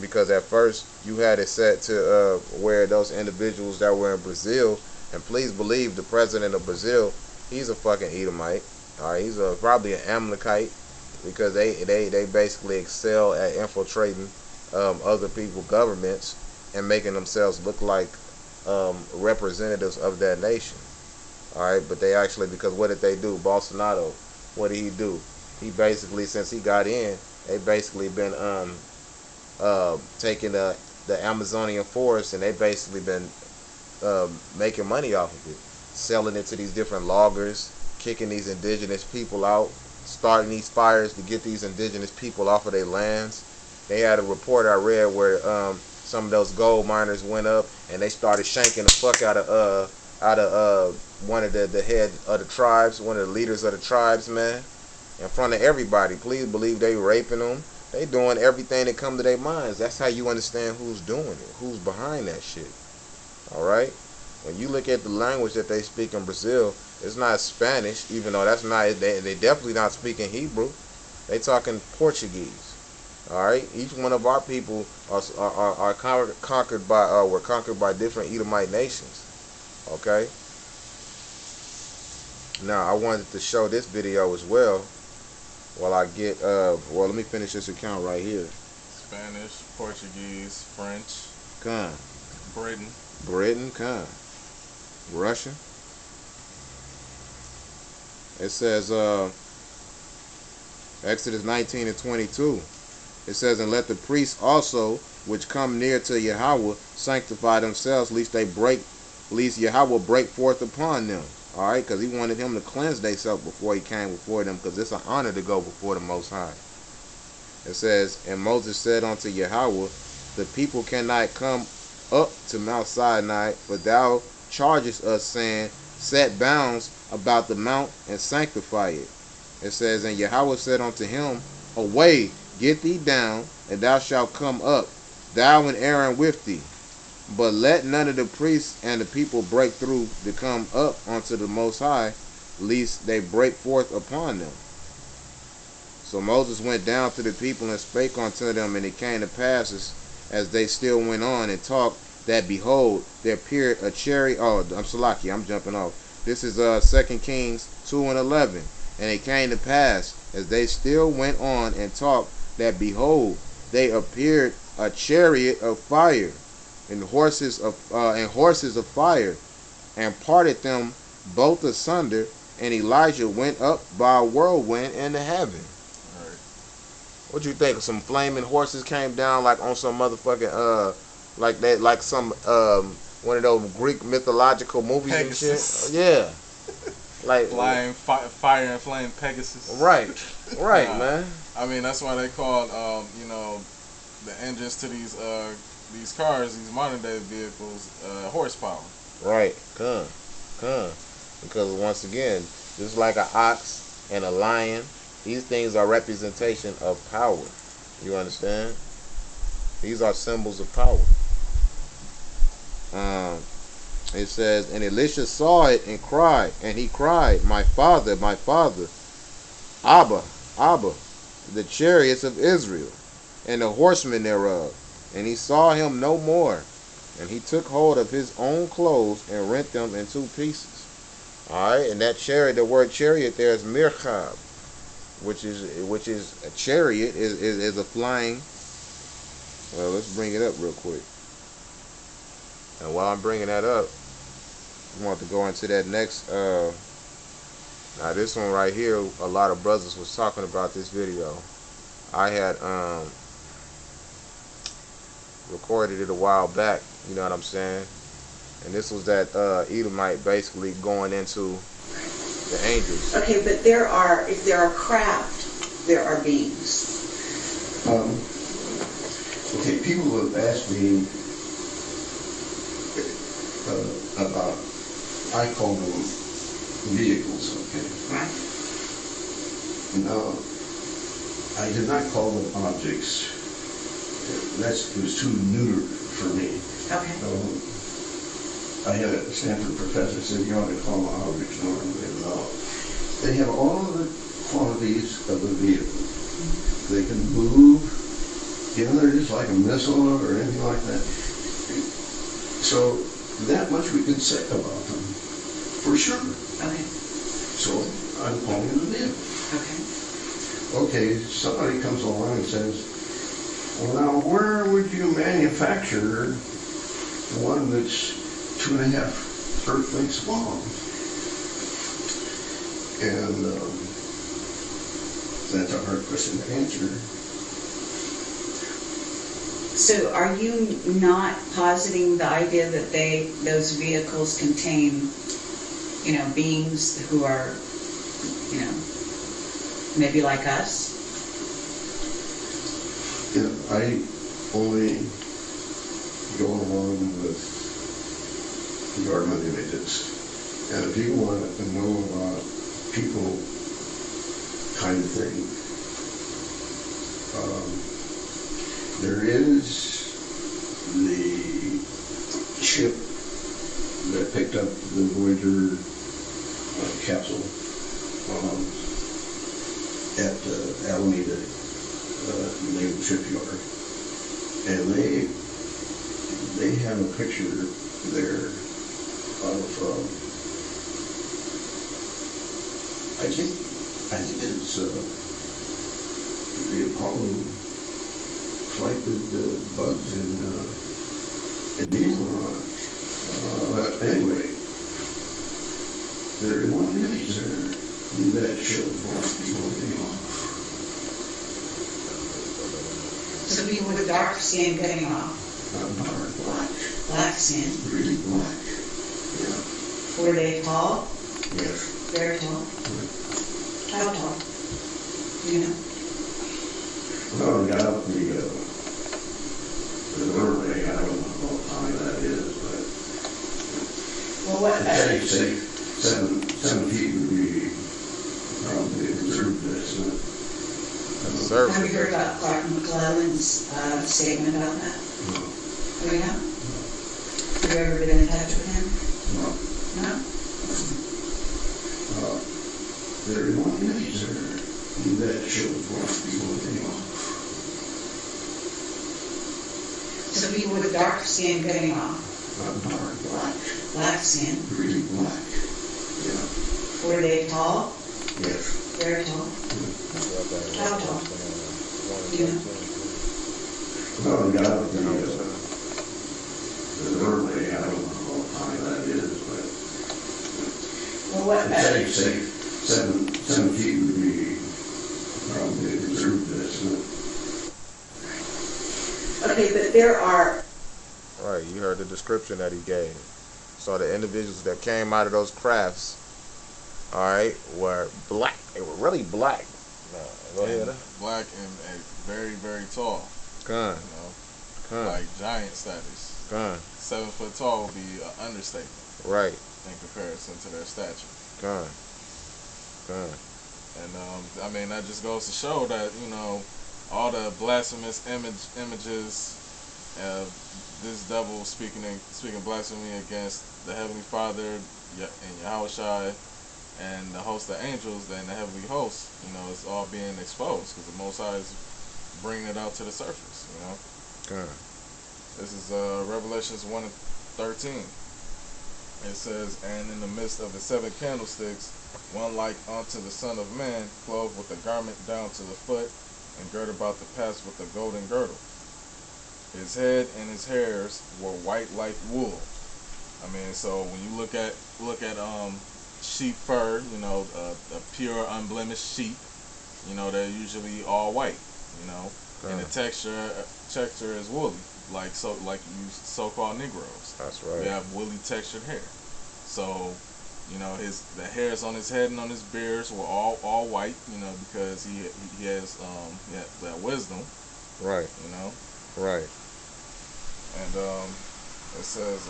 Because at first, you had it set to where those individuals that were in Brazil, and please believe the president of Brazil, he's a fucking Edomite. Alright, he's probably an Amalekite, because they basically excel at infiltrating other people's governments and making themselves look like representatives of that nation. Alright, but they actually, because what did they do? Bolsonaro, what did he do? He basically, since he got in, they basically been taking the Amazonian forest, and they basically been making money off of it, selling it to these different loggers, kicking these indigenous people out, starting these fires to get these indigenous people off of their lands. They had a report I read where some of those gold miners went up and they started shanking the fuck out of one of the head of the tribes, one of the leaders of the tribes, man, in front of everybody. Please believe they raping them. They doing everything that come to their minds. That's how you understand who's doing it, who's behind that shit. Alright? When you look at the language that they speak in Brazil, it's not Spanish, even though that's not, they definitely not speaking Hebrew. They talking Portuguese. Alright? Each one of our people are conquered by, were conquered by different Edomite nations. Okay? Now, I wanted to show this video as well while I get, well, let me finish this account right here. Spanish, Portuguese, French, Con. Britain, Con. Russian. It says, Exodus 19 and 22. It says, and let the priests also, which come near to Yahweh, sanctify themselves, lest Yahweh break forth upon them. All right, because he wanted him to cleanse themselves before he came before them, because it's an honor to go before the Most High. It says, and Moses said unto Yahweh, the people cannot come up to Mount Sinai, for thou chargest us, saying, set bounds about the mount and sanctify it. It says, and Yahweh said unto him, away, get thee down, and thou shalt come up, thou and Aaron with thee. But let none of the priests and the people break through to come up unto the Most High, lest they break forth upon them. So Moses went down to the people and spake unto them, and it came to pass as they still went on and talked, that behold, there appeared a chariot. Oh, I'm jumping off. This is 2 Kings 2 and 11. And it came to pass as they still went on and talked, that behold, they appeared a chariot of fire and horses of fire, and parted them both asunder. And Elijah went up by a whirlwind into heaven. All right. What you think? Some flaming horses came down like on some motherfucking like that, like some one of those Greek mythological movies Pegasus. and shit. Yeah, like Flying fire and flame Pegasus. Right, man. I mean, that's why they called the engines to these cars, these modern day vehicles, horsepower. Right, come. Because once again, just like an ox and a lion, these things are representation of power. You understand? These are symbols of power. It says, and Elisha saw it and cried, and he cried, my father, Abba, the chariots of Israel, and the horsemen thereof. And he saw him no more. And he took hold of his own clothes and rent them in two pieces. Alright, and that chariot, the word chariot there is mirchab, which is a chariot, is a flying. Well, let's bring it up real quick. And while I'm bringing that up, I want to go into that next. Now this one right here, a lot of brothers was talking about this video. I had recorded it a while back. You know what I'm saying? And this was that Edomite basically going into the angels. Okay, but if there are craft, there are beings. Okay, people have asked me about, I call them vehicles, okay? Right. Now, I did not call them objects. It was too neuter for me. Okay. I had a Stanford professor said, you ought to call them objects. No. They have all of the qualities of a vehicle. They can move. They're just like a missile or anything like that. So that much we can say about them, for sure. Okay. So I'm calling it a vehicle. Okay, somebody comes along and says, well, now where would you manufacture one that's 2.5 Earth lengths long? And that's a hard question to answer. So are you not positing the idea that those vehicles contain, beings who are, maybe like us? Yeah, I only go along with the Garment images. And if you want to know about people kind of thing, there is the ship that picked up the Voyager capsule at Alameda Naval Shipyard, and they have a picture there of I think it's the Apollo fight the bugs and beeswax. But anyway, there is one image there that shows what people think of. So people with dark skin getting off. Dark black. Black skin. Really black. Yeah. Were they tall? Yes. Very tall. How tall? You know? Well, we got up the early, I don't know how high that is, but Well, what? I'd say 7 feet would be probably a conservative estimate. Have you heard about Clark McClellan's statement about that? No. Oh, yeah? Have you ever been in touch with him? No. No? There is one image there that shows what people think of. So people with dark skin getting off. Dark black. Black skin. Really black. Yeah. Were they tall? Yes. Very tall. How tall? You know? Well, we got up the early, I don't know how high that is, but Well, what? I'd say 7 feet would be probably a conservative estimate. Okay, but there are. Right, you heard the description that he gave. So the individuals that came out of those crafts, all right, were black. They were really black. Go ahead. Black and very, very tall. Gun. You know, Gun. like giant status. Gun. 7 foot tall would be an understatement. Right. In comparison to their stature. Gun. Gun. And I mean, that just goes to show that, you know, all the blasphemous images of this devil speaking blasphemy against the Heavenly Father and Yahushua and the host of angels and the heavenly host, you know, it's all being exposed because the Most High is bringing it out to the surface, you know. Gun. This is Revelations 1:13. It says, "And in the midst of the 7 candlesticks, one like unto the Son of Man, clothed with a garment down to the foot, and girt about the paps with a golden girdle. His head and his hairs were white like wool." I mean, so when you look at sheep fur, you know, a pure unblemished sheep, you know, they're usually all white, you know, and the texture is woolly, like you so-called Negroes. That's right. They have woolly textured hair. So, you know, the hairs on his head and on his beards were all white, you know, because he has that wisdom. Right. You know. Right. And it says,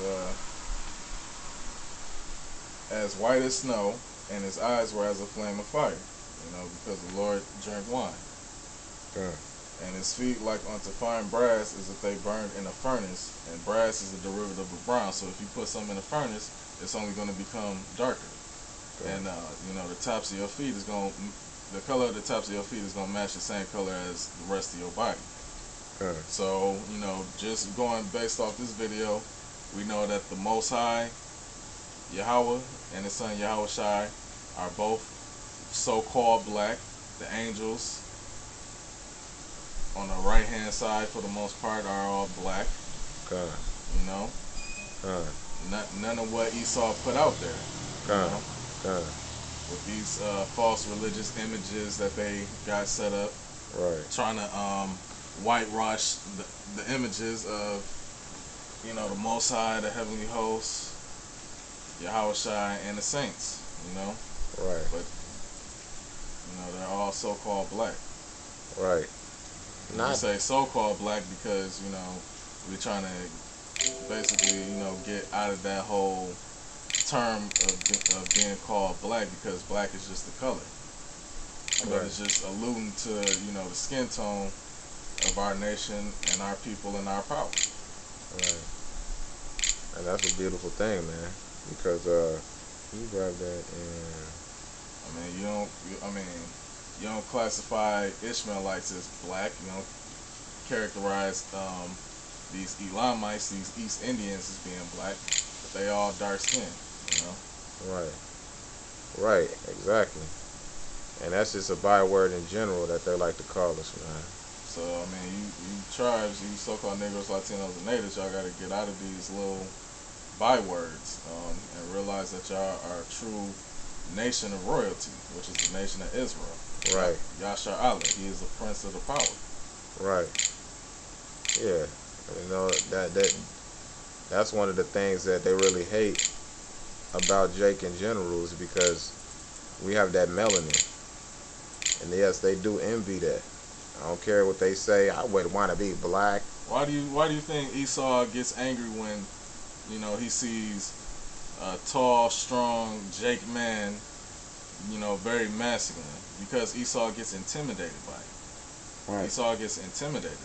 as white as snow, and his eyes were as a flame of fire, you know, because the Lord drank wine. Yeah. And his feet like unto fine brass, as if they burned in a furnace, and brass is a derivative of brown, so if you put something in a furnace, it's only going to become darker. Okay. And you know, the tops of your feet is going, the color of the tops of your feet is going to match the same color as the rest of your body. Okay. So, you know, just going based off this video, we know that the Most High, Yahweh, and his son Yahushua are both so-called black. The angels on the right-hand side, for the most part, are all black. Okay. You know? Okay. None of what Esau put out there. Okay. You know? Okay. With these false religious images that they got set up. Right. Trying to whitewash the images of, you know, the Most High, the heavenly hosts, Yahushua, and the saints, you know? Right. But, you know, they're all so-called black. Right. I say so-called black because, you know, we're trying to basically, you know, get out of that whole term of being called black, because black is just the color. Right. But it's just alluding to, you know, the skin tone of our nation and our people and our power. Right. And that's a beautiful thing, man. Because you grab that and I mean, you don't classify Ishmaelites as black. You don't characterize these Elamites, these East Indians, as being black, but they all dark skinned, you know. Right. Right. Exactly. And that's just a byword in general that they like to call us, man. So I mean, you tribes, you so-called Negroes, Latinos, and Natives, y'all got to get out of these little bywords and realize that y'all are a true nation of royalty, which is the nation of Israel. Right. Yashar Allah, he is the prince of the power. Right. Yeah. You know, that's one of the things that they really hate about Jake in general, is because we have that melanin. And yes, they do envy that. I don't care what they say. I would want to be black. Why do you think Esau gets angry when, you know, he sees a tall, strong Jake man, you know, very masculine? Because Esau gets intimidated by it. Right. Esau gets intimidated.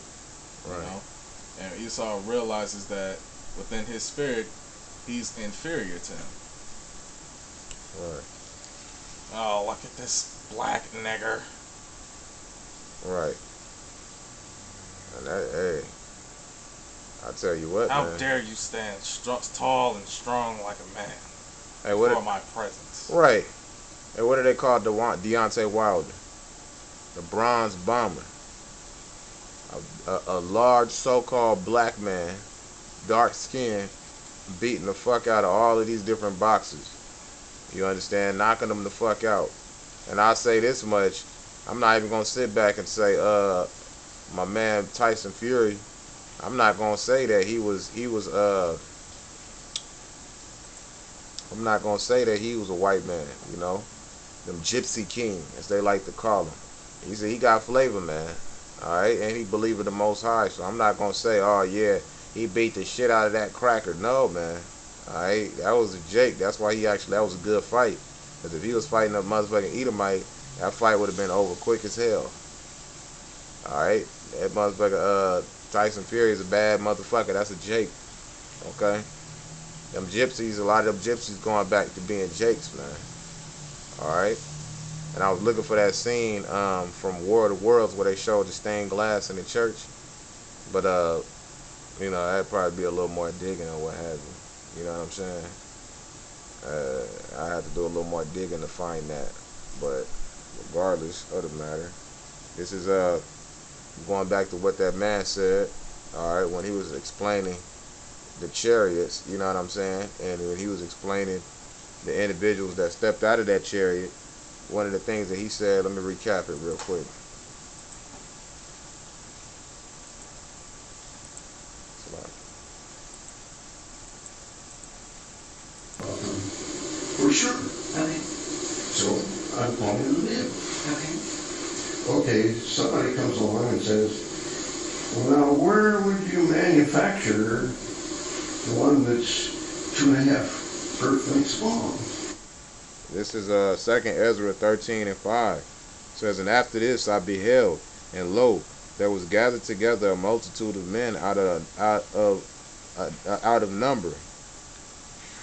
Right. You know? And Esau realizes that within his spirit, he's inferior to him. Right. Oh, look at this black nigger. Right. And that, hey, I tell you what, How man. dare you stand tall and strong like a man Hey, what? before my presence? Right. Hey, what do they call Deontay Wilder? The Bronze Bomber. A large so-called black man, dark skin, beating the fuck out of all of these different boxers. You understand? Knocking them the fuck out. And I say this much, I'm not even gonna sit back and say, my man Tyson Fury, I'm not gonna say that I'm not gonna say that he was a white man, you know? Them Gypsy King, as they like to call him. He said he got flavor, man. Alright, and he believed in the Most High, so I'm not gonna say, oh yeah, he beat the shit out of that cracker. No, man. Alright, that was a Jake. That's why that was a good fight. Because if he was fighting a motherfucking Edomite, that fight would have been over quick as hell. Alright, that motherfucker, Tyson Fury is a bad motherfucker. That's a Jake. Okay? Them gypsies, a lot of them gypsies going back to being Jakes, man. Alright? And I was looking for that scene from War of the Worlds where they showed the stained glass in the church. But, you know, that'd probably be a little more digging or what have you. You know what I'm saying? I had to do a little more digging to find that. But regardless of the matter, this is going back to what that man said, alright, when he was explaining the chariots, you know what I'm saying? And when he was explaining the individuals that stepped out of that chariot, one of the things that he said, let me recap it real quick. For sure. Okay. So I'm pointing to them. Okay. Okay, somebody comes along and says, well, now where would you manufacture the one that's 2.5 earth lengths long? This is 2 Ezra 13:5. It says, and after this I beheld, and lo, there was gathered together a multitude of men out of number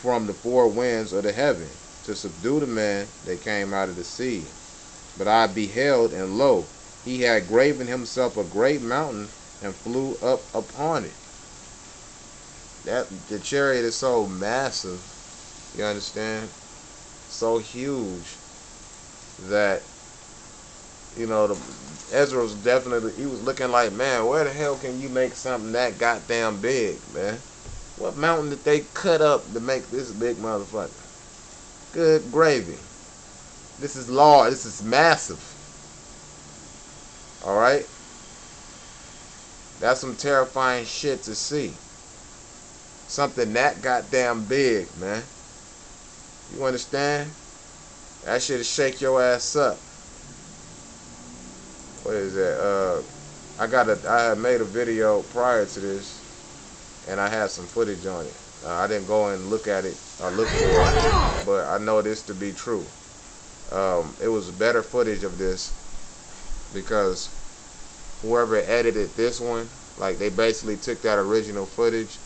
from the four winds of the heaven to subdue the man that came out of the sea. But I beheld, and lo, he had graven himself a great mountain and flew up upon it. The chariot is so massive, you understand? So huge that, you know, Ezra was definitely, he was looking like, man, where the hell can you make something that goddamn big, man? What mountain did they cut up to make this big motherfucker? Good gravy. This is large. This is massive. Alright? That's some terrifying shit to see. Something that goddamn big, man. You understand? That shit'll shake your ass up. What is that? I had made a video prior to this, and I had some footage on it. I didn't go and look at it or look for it, but I know this to be true. It was better footage of this because whoever edited this one, like they basically took that original footage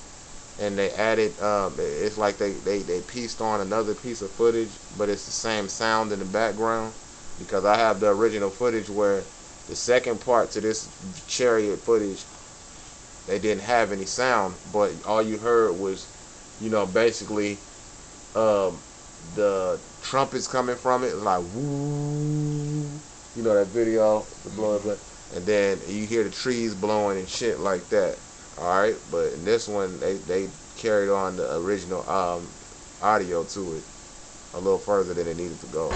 and they added, it's like they pieced on another piece of footage, but it's the same sound in the background, because I have the original footage where the second part to this chariot footage, they didn't have any sound, but all you heard was, you know, basically the trumpets coming from it, like woo, you know that video, the blood, and then you hear the trees blowing and shit like that. All right, but in this one they carried on the original audio to it a little further than it needed to go.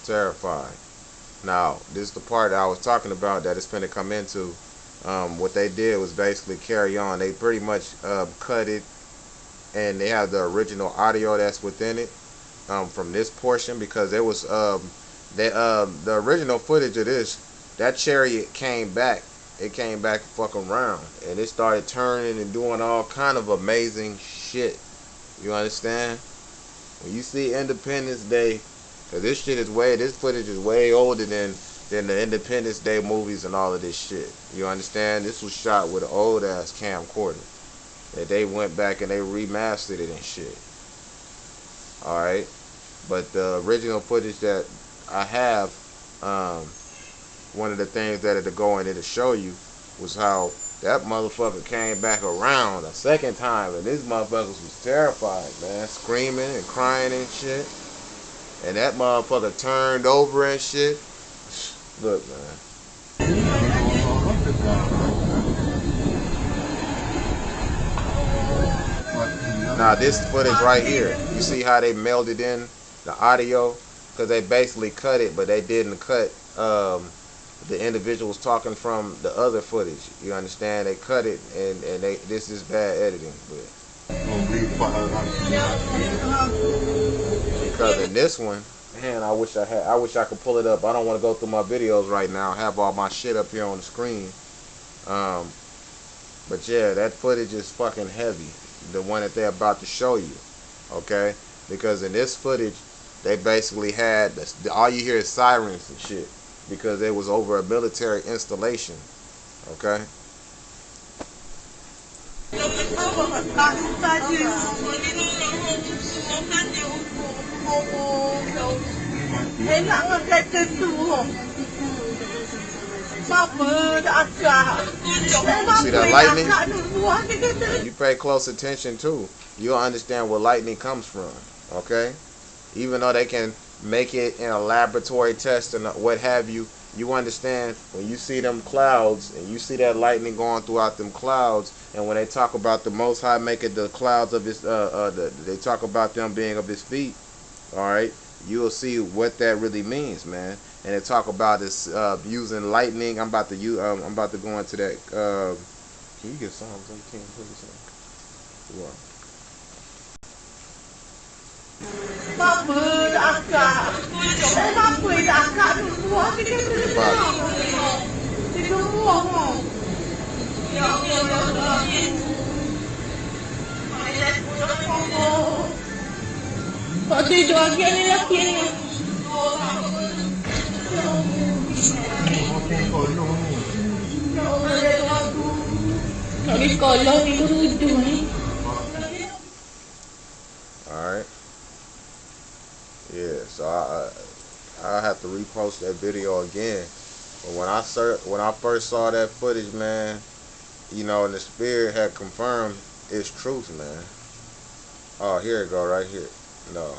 Terrified. Now, this is the part that I was talking about that it's finna come into. What they did was basically carry on. They pretty much cut it, and they have the original audio that's within it from this portion, because it was the original footage of this. That Chariot came back. It came back fucking round, and it started turning and doing all kind of amazing shit. You understand? When you see Independence Day, cause this footage is way older than the Independence Day movies and all of this shit. You understand? This was shot with an old ass camcorder that they went back and they remastered it and shit. All right, but the original footage that I have, one of the things that it'll go in it to show you was how that motherfucker came back around a second time, and these motherfuckers was terrified, man, screaming and crying and shit. And that motherfucker turned over and shit. Look, man. Now this footage right here, you see how they melded in the audio? Because they basically cut it, but they didn't cut the individuals talking from the other footage. You understand? They cut it, and this is bad editing. But because in this one, man, I wish I could pull it up. I don't want to go through my videos right now. I have all my shit up here on the screen. But yeah, that footage is fucking heavy. The one that they're about to show you, okay? Because in this footage, they basically had all you hear is sirens and shit, because it was over a military installation, okay? See that lightning? You pay close attention too, you'll understand where lightning comes from, okay? Even though they can make it in a laboratory test and what have you, you understand when you see them clouds and you see that lightning going throughout them clouds, and when they talk about the Most High making the clouds of his, they talk about them being of his feet, all right? You'll see what that really means, man. And they talk about this using lightning. I'm about to go into that. Can you get songs? You can't put this in. Wow. Alright. Yeah, so I have to repost that video again. But when I first saw that footage, man, you know, and the spirit had confirmed its truth, man. Oh, here it go, right here. No.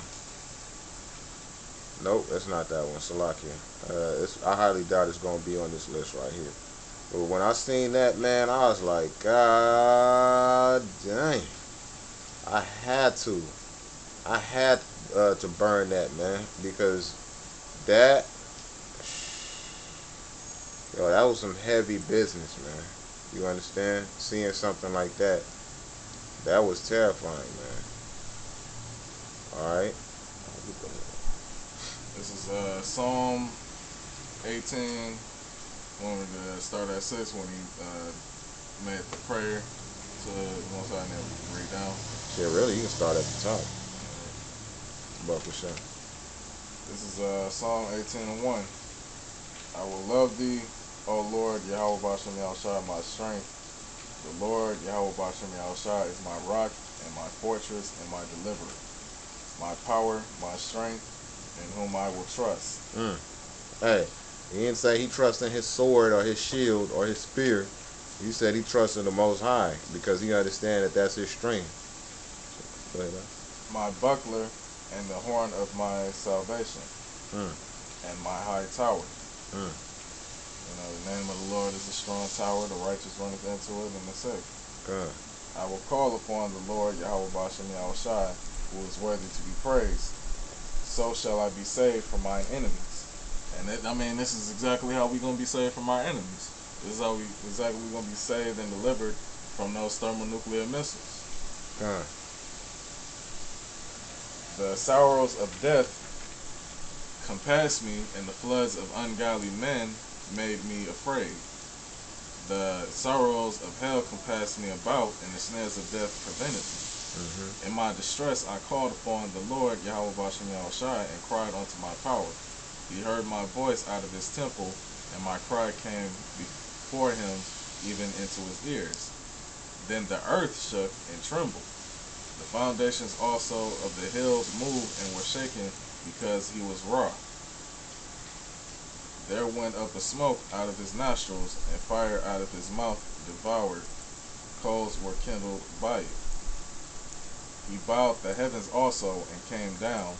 Nope, that's not that one. Salakia. I highly doubt it's gonna be on this list right here. But when I seen that, man, I was like, God dang. I had to burn that, man, because that was some heavy business, man. You understand? Seeing something like that was terrifying, man. Alright. This is Psalm 18. When we start at 6, when he made the prayer to the Most High and read down. Yeah, really, you can start at the top. But for sure. This is Psalm 18:1. I will love thee, O Lord, Yahweh Bashem Yahushua, my strength. The Lord, Yahweh Bashem Yahushua, is my rock and my fortress and my deliverer, my power, my strength, in whom I will trust. Hey, he didn't say he trusts in his sword or his shield or his spear. He said he trusts in the Most High because he understands that that's his strength. Go ahead, my buckler and the horn of my salvation, and my high tower. You know, the name of the Lord is a strong tower, the righteous runneth into it and is safe. I will call upon the Lord, Yahweh Bashem Yahushua, who is worthy to be praised. So shall I be saved from mine enemies. And this is exactly how we're going to be saved from our enemies. This is how we're going to be saved and delivered from those thermonuclear missiles. The sorrows of death compassed me, and the floods of ungodly men made me afraid. The sorrows of hell compassed me about, and the snares of death prevented me. In my distress I called upon the Lord, Yahweh Bashem Yahushua, and cried unto my power. He heard my voice out of his temple, and my cry came before him, even into his ears. Then the earth shook and trembled. The foundations also of the hills moved and were shaken, because he was wroth. There went up a smoke out of his nostrils, and fire out of his mouth devoured. Coals were kindled by it. He bowed the heavens also, and came down,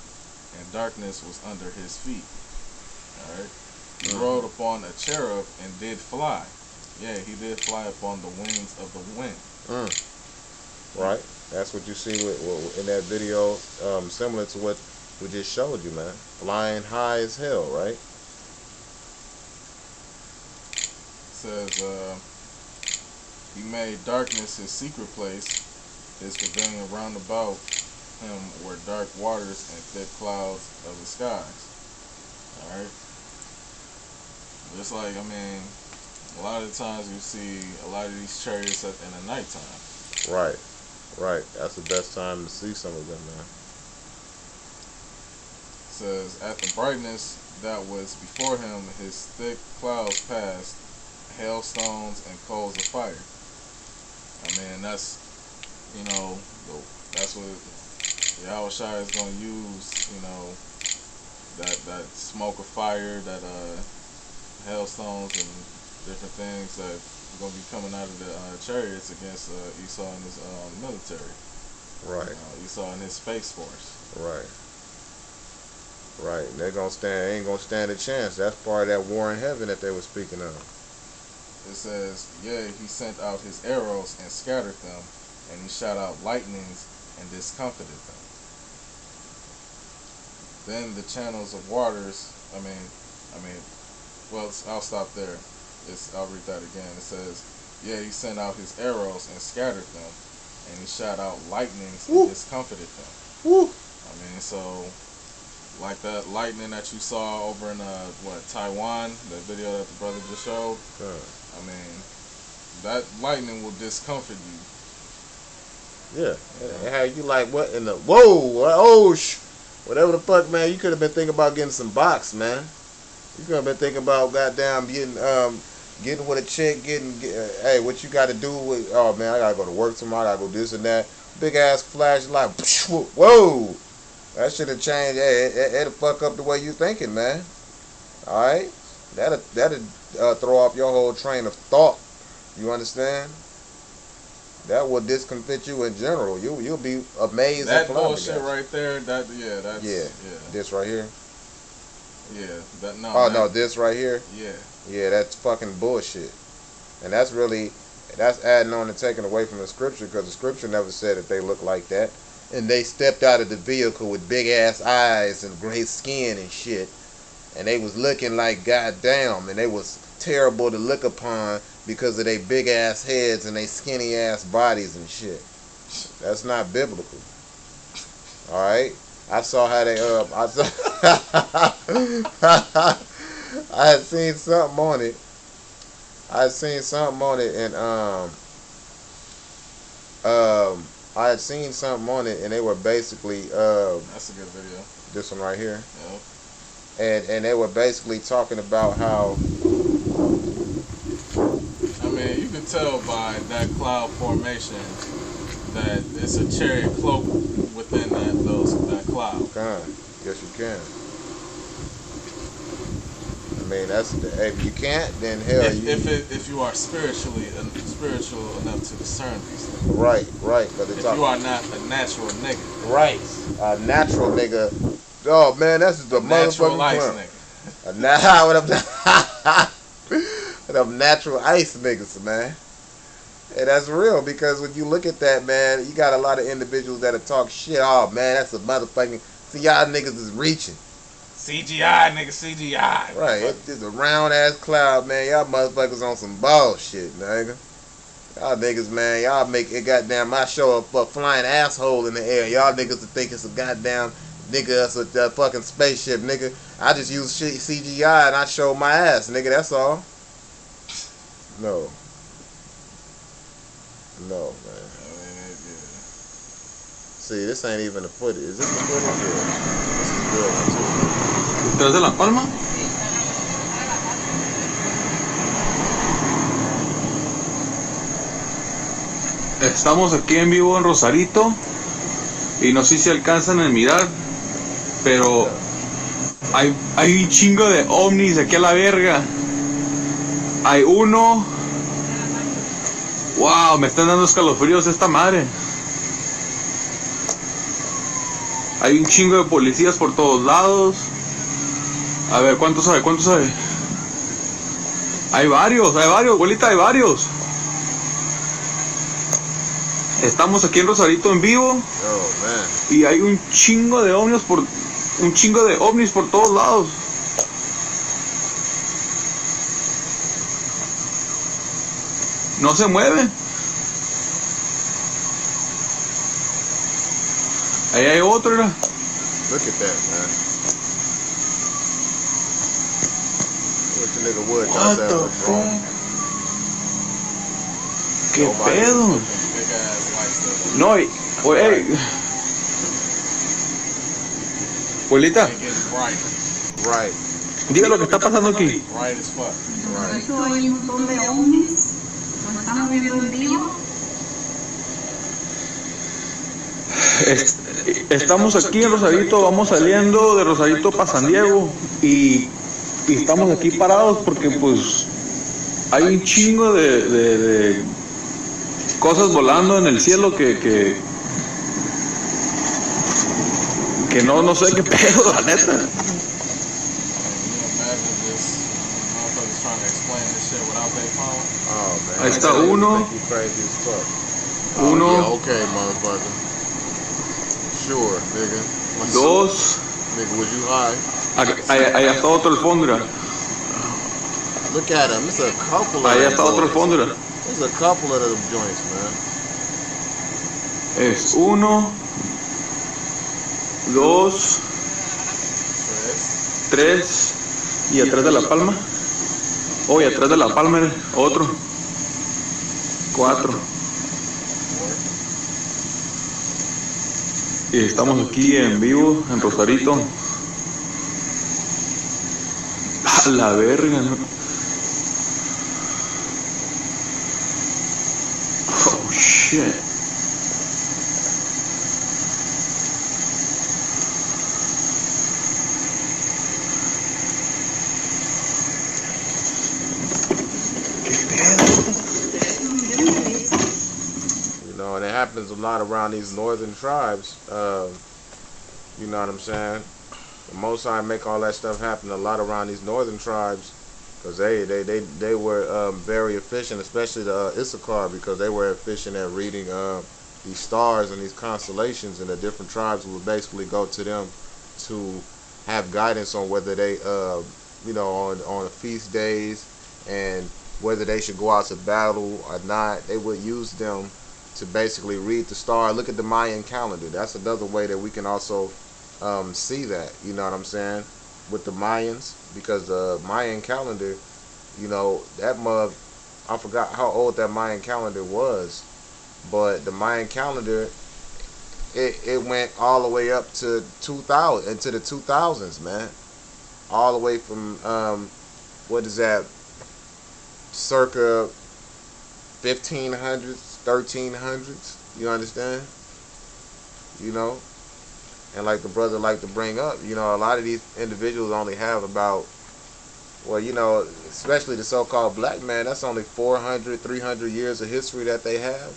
and darkness was under his feet. Alright. He rode upon a cherub and did fly. Yeah, he did fly upon the wings of the wind. Right. That's what you see in that video, similar to what we just showed you, man. Flying high as hell, right? It says, he made darkness his secret place. His pavilion round about him were dark waters and thick clouds of the skies. Alright? It's like, a lot of the times you see a lot of these chariots in the nighttime. Right. Right. That's the best time to see some of them, man. It says, at the brightness that was before him, his thick clouds passed, hailstones and coals of fire. That's, that's what Yahushua is going to use, that smoke of fire, that hailstones and different things that are going to be coming out of the chariots against Esau and his military. Right. Esau and his space force. Right. Right. They ain't gonna stand a chance. That's part of that war in heaven that they were speaking of. It says, yea, he sent out his arrows and scattered them, and he shot out lightnings and discomfited them. Then the channels of waters, I'll stop there. I'll read that again. It says, yeah, he sent out his arrows and scattered them, and he shot out lightnings and discomfited them. So like that lightning that you saw over in Taiwan, the video that the brother just showed. That lightning will discomfort you. Yeah. How you like what in the whatever the fuck, man. You could have been thinking about getting some box, man. You could have been thinking about goddamn getting with a chick, hey, what you got to do with? Oh man, I gotta go to work tomorrow. I gotta go this and that. Big ass flashlight. Whoa. That should have changed. It'll fuck up the way you thinking, man. All right, that'll throw off your whole train of thought. You understand? That will discomfit you in general. You'll be amazed. That bullshit right there. That's This right here. Yeah. No, this right here. Yeah, that's fucking bullshit. And that's adding on and taking away from the scripture, because the scripture never said that they look like that. And they stepped out of the vehicle with big ass eyes and gray skin and shit. And they was looking like goddamn, and they was terrible to look upon because of their big ass heads and their skinny ass bodies and shit. That's not biblical. Alright? I saw how they I had seen something on it. I had seen something on it, and they were basically that's a good video. This one right here. Yep. and they were basically talking about how, I mean, you can tell by that cloud formation that it's a chariot cloak within that cloud. Yes, you can. I mean, that's if you can't, then hell, if you are spiritual enough to discern these things. Right. But if you are not a natural nigga. Right. A natural nigga. Oh man, that's the natural motherfucking ice clown. nigga. What up, natural ice niggas, man. And that's real, because when you look at that, man, you got a lot of individuals that'll talk shit. Oh man, that's a motherfucking. See, y'all niggas is reaching. CGI, nigga, CGI. Right, it's just a round ass cloud, man. Y'all motherfuckers on some bullshit, nigga. Y'all niggas, man, y'all make it goddamn. I show up a flying asshole in the air. Y'all niggas to think it's a goddamn nigga, it's a fucking spaceship, nigga. I just use CGI and I show my ass, nigga. That's all. No, man. See, this ain't even the footage. Is this the footage? Yeah. This is a good one too. ¿Detrás de La Palma? Estamos aquí en vivo en Rosarito y no sé si alcanzan a mirar, pero hay un chingo de ovnis aquí a la verga. Hay uno. Wow, me están dando escalofríos esta madre. Hay un chingo de policías por todos lados. A ver, ¿cuánto sabe? Hay varios, abuelita, hay varios. Estamos aquí en Rosarito en vivo. Y hay un chingo de ovnis por todos lados. No se mueven. Ahí hay otro, ¿no? Look at that, man. What the nigga would What the fuck? ¿Qué pedo? No, hey. Abuelita. Right. Diga lo que está pasando aquí. Right as fuck. Hay un montón de ovnis. Lo estamos viendo en vivo. Estamos aquí en Rosarito, vamos saliendo de Rosarito para San Diego y estamos aquí parados porque pues hay un chingo de cosas volando en el cielo que no sé qué pedo, la neta. Ahí está uno. Uno. Okay, motherfucker. Sure, nigga. Dos. Nigga, was you high? Ahí está otro alfondra. Look at him. It's a couple. Ahí está otro alfondra. There's a couple of them joints, man. Es uno, dos, tres, y atrás de la palma. Y atrás de la palma otro. 4. Y estamos aquí en vivo en Rosarito. A la verga, ¿no? Oh shit. And it happens a lot around these northern tribes. You know what I'm saying? The Most High make all that stuff happen a lot around these northern tribes, because they were very efficient, especially the Issachar, because they were efficient at reading these stars and these constellations, and the different tribes would basically go to them to have guidance on whether they, you know, on feast days and whether they should go out to battle or not. They would use them to basically read the star. Look at the Mayan calendar. That's another way that we can also see that, you know what I'm saying, with the Mayans, because the Mayan calendar, you know, that mug, I forgot how old that Mayan calendar was, but the Mayan calendar, it went all the way up to 2000, into the 2000s, man, all the way from what is that? Circa 1500s, 1300s. You understand? You know, and like the brother like to bring up, you know, a lot of these individuals only have about, well, you know, especially the so-called black man, that's only 400, 300 years of history that they have.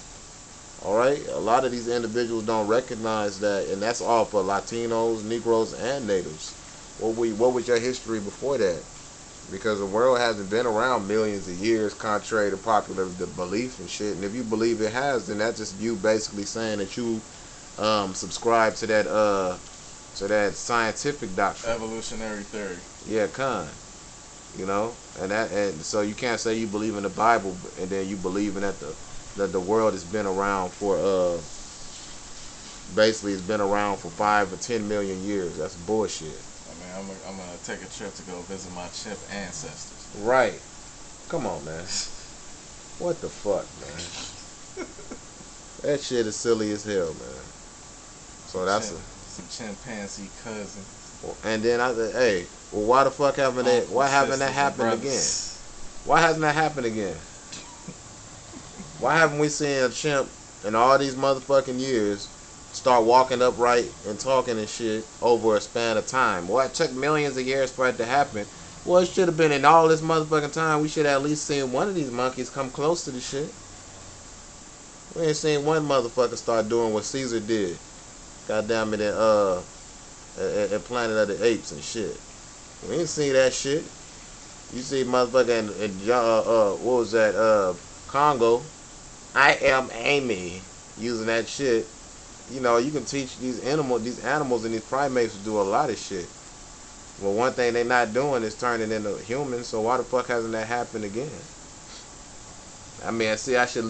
All right, a lot of these individuals don't recognize that, and that's all for Latinos, Negroes, and Natives. What was your history before that? Because the world hasn't been around millions of years, contrary to popular belief and shit. And if you believe it has, then that's just you basically saying that you subscribe to that scientific doctrine, evolutionary theory. Yeah, you know, and so you can't say you believe in the Bible and then you believe in that the world has been around for basically it's been around for 5 or 10 million years. That's bullshit. I mean, I'm gonna take a trip to go visit my chimp ancestors. Right. Come on, man. What the fuck, man? That shit is silly as hell, man. So that's some chimpanzee cousins. And then I said, hey, well, why the fuck haven't that? Why haven't that happened again? Why hasn't that happened again? Why haven't we seen a chimp in all these motherfucking years start walking upright and talking and shit over a span of time? Well, it took millions of years for it to happen. Well, it should have been in all this motherfucking time. We should have at least seen one of these monkeys come close to the shit. We ain't seen one motherfucker start doing what Caesar did. Goddamn it, at Planet of the Apes and shit. We ain't seen that shit. You see motherfucker in what was that, Congo, I am Amy, using that shit. You know, you can teach these animals and these primates to do a lot of shit. Well, one thing they not doing is turning into humans, so why the fuck hasn't that happened again? I mean, see, I should at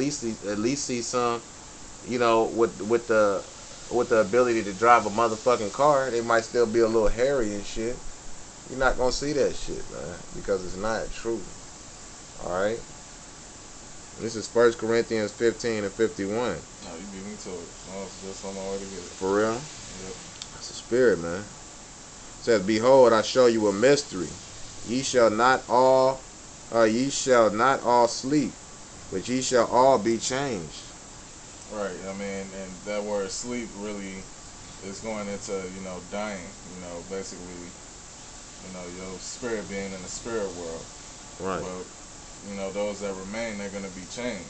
least see some, you know, with the ability to drive a motherfucking car. They might still be a little hairy and shit. You're not gonna see that shit, man, because it's not true. All right. This is 1 Corinthians 15 and 51. No, you beat me to it. I was just on my way to get it. For real? Yep. That's the spirit, man. It says, behold, I show you a mystery. Ye shall not all sleep, but ye shall all be changed. Right. I mean, and that word sleep really is going into, you know, dying. You know, basically, you know, your spirit being in the spirit world. Right. But, you know, those that remain, they're going to be changed.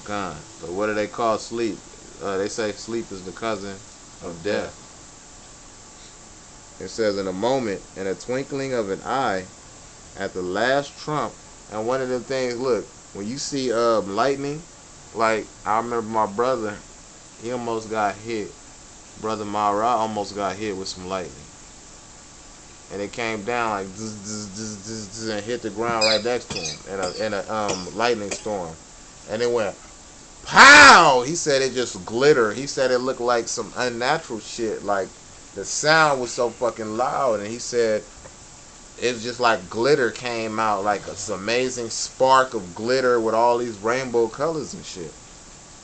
God. But what do they call sleep? They say sleep is the cousin of death. It says, in a moment, in a twinkling of an eye, at the last trump. And one of them things, look, when you see lightning, like, I remember my brother, he almost got hit. Brother Mara almost got hit with some lightning. And it came down like zzz, zzz, zzz, zzz, zzz, and hit the ground right next to him in a lightning storm. And it went pow! He said it just glittered. He said it looked like some unnatural shit. Like the sound was so fucking loud. And he said it was just like glitter came out, like this amazing spark of glitter with all these rainbow colors and shit.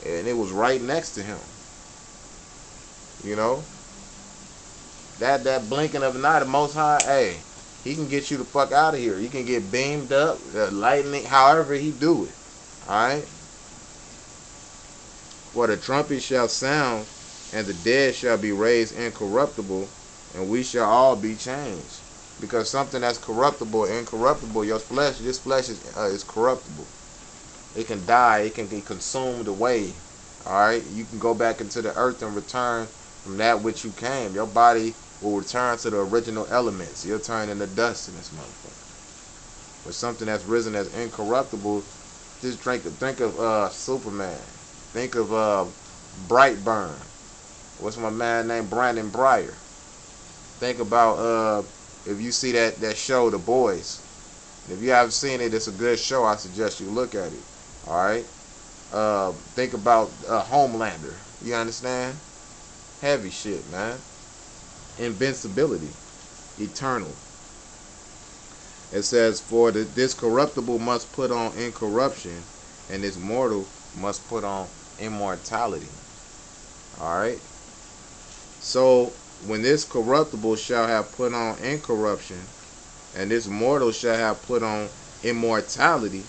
And it was right next to him. You know? That blinking of an eye, the Most High, hey, he can get you the fuck out of here. You can get beamed up, lightning, however he do it. Alright? For the trumpet shall sound, and the dead shall be raised incorruptible, and we shall all be changed. Because something that's corruptible, incorruptible, your flesh, this flesh is corruptible. It can die, it can be consumed away. Alright? You can go back into the earth and return from that which you came. Your body will return to the original elements. You'll turn into dust in this motherfucker. But something that's risen as incorruptible, just think of Superman. Think of Brightburn. What's my man named Brandon Breyer? Think about if you see that show, The Boys. If you haven't seen it, it's a good show. I suggest you look at it. Alright? Think about Homelander. You understand? Heavy shit, man. Invincibility. Eternal. It says, for this corruptible must put on incorruption, and this mortal must put on immortality. Alright? So, when this corruptible shall have put on incorruption, and this mortal shall have put on immortality,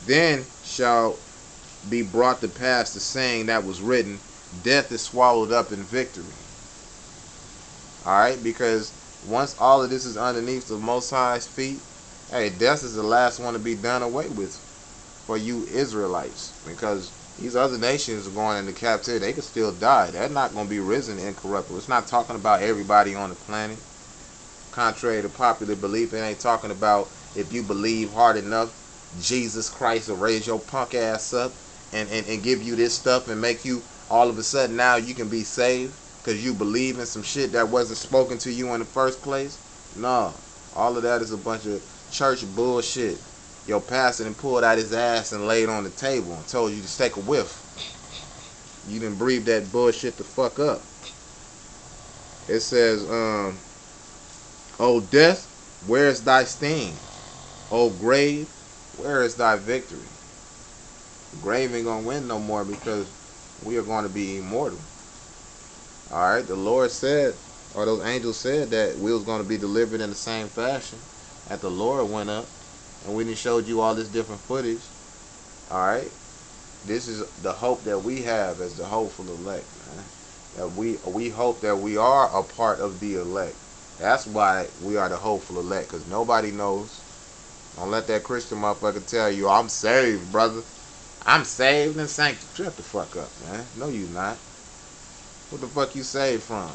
then shall be brought to pass the saying that was written, death is swallowed up in victory. Alright, because once all of this is underneath the Most High's feet, hey, death is the last one to be done away with for you Israelites. Because these other nations are going into captivity. They can still die. They're not going to be risen incorruptible. It's not talking about everybody on the planet. Contrary to popular belief, it ain't talking about if you believe hard enough, Jesus Christ will raise your punk ass up and give you this stuff and make you all of a sudden now you can be saved because you believe in some shit that wasn't spoken to you in the first place. No, all of that is a bunch of church bullshit. Your pastor done pulled out his ass and laid on the table and told you to take a whiff. You done breathe that bullshit the fuck up. It says, O death, where is thy sting? O grave, where is thy victory? The grave ain't gonna win no more because we are going to be immortal. Alright, the Lord said, or those angels said that we was going to be delivered in the same fashion that the Lord went up. And we done showed you all this different footage. Alright, this is the hope that we have as the hopeful elect, man. That we hope that we are a part of the elect. That's why we are the hopeful elect, because nobody knows. Don't let that Christian motherfucker tell you, I'm saved, brother. I'm saved and sanctified. Shut the fuck up, man. No, you not. What the fuck you saved from?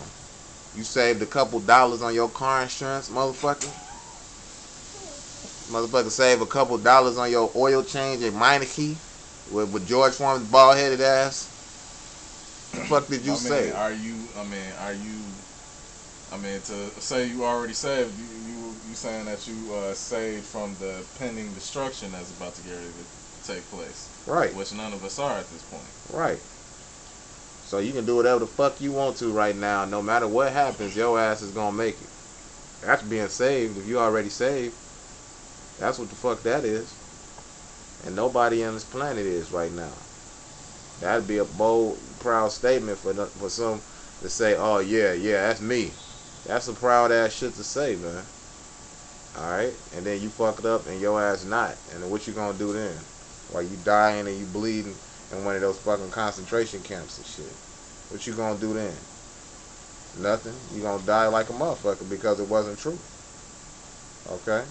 You saved a couple dollars on your car insurance, motherfucker? Motherfucker save a couple dollars on your oil change at Meineke with George Foreman's bald-headed ass? What the fuck did you say? To say you already saved, you saying that you saved from the pending destruction that's about to get ready to take place. Right. Which none of us are at this point. Right. So you can do whatever the fuck you want to right now. No matter what happens, your ass is gonna make it. That's being saved. If you already saved, that's what the fuck that is. And nobody on this planet is right now. That'd be a bold, proud statement for some to say, oh yeah, that's me. That's a proud ass shit to say, man. Alright? And then you fuck it up and your ass not. And then what you gonna do then? While you dying and you bleeding in one of those fucking concentration camps and shit. What you gonna do then? Nothing. You gonna die like a motherfucker because it wasn't true. Okay?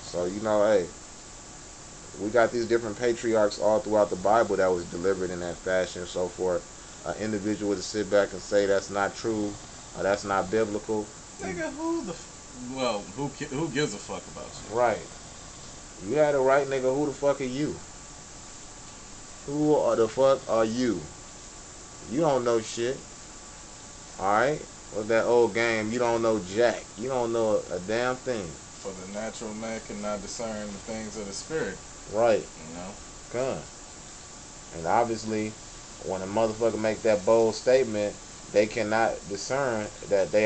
So, you know, hey, we got these different patriarchs all throughout the Bible that was delivered in that fashion. So for an individual to sit back and say that's not true or that's not biblical. Nigga, who gives a fuck about you? Right. You had it right, nigga. Who the fuck are you? Who the fuck are you? You don't know shit. Alright? With that old game, you don't know jack. You don't know a damn thing. For the natural man cannot discern the things of the spirit. Right. You know? Come. And obviously, when a motherfucker make that bold statement, they cannot discern that they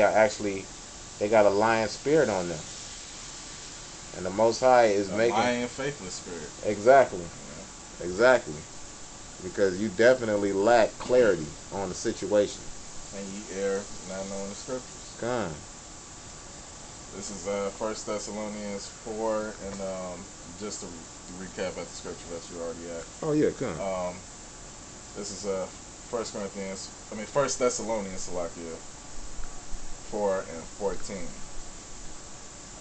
got a lying spirit on them. And the Most High is making a lying, faithless spirit. Exactly. Yeah. Exactly. Because you definitely lack clarity on the situation. And ye err not knowing the scriptures. Come. This is 1 Thessalonians 4, and just to recap at the scripture that you already at. Oh yeah, come. This is 1 Thessalonians, Salakia, 4 and 14.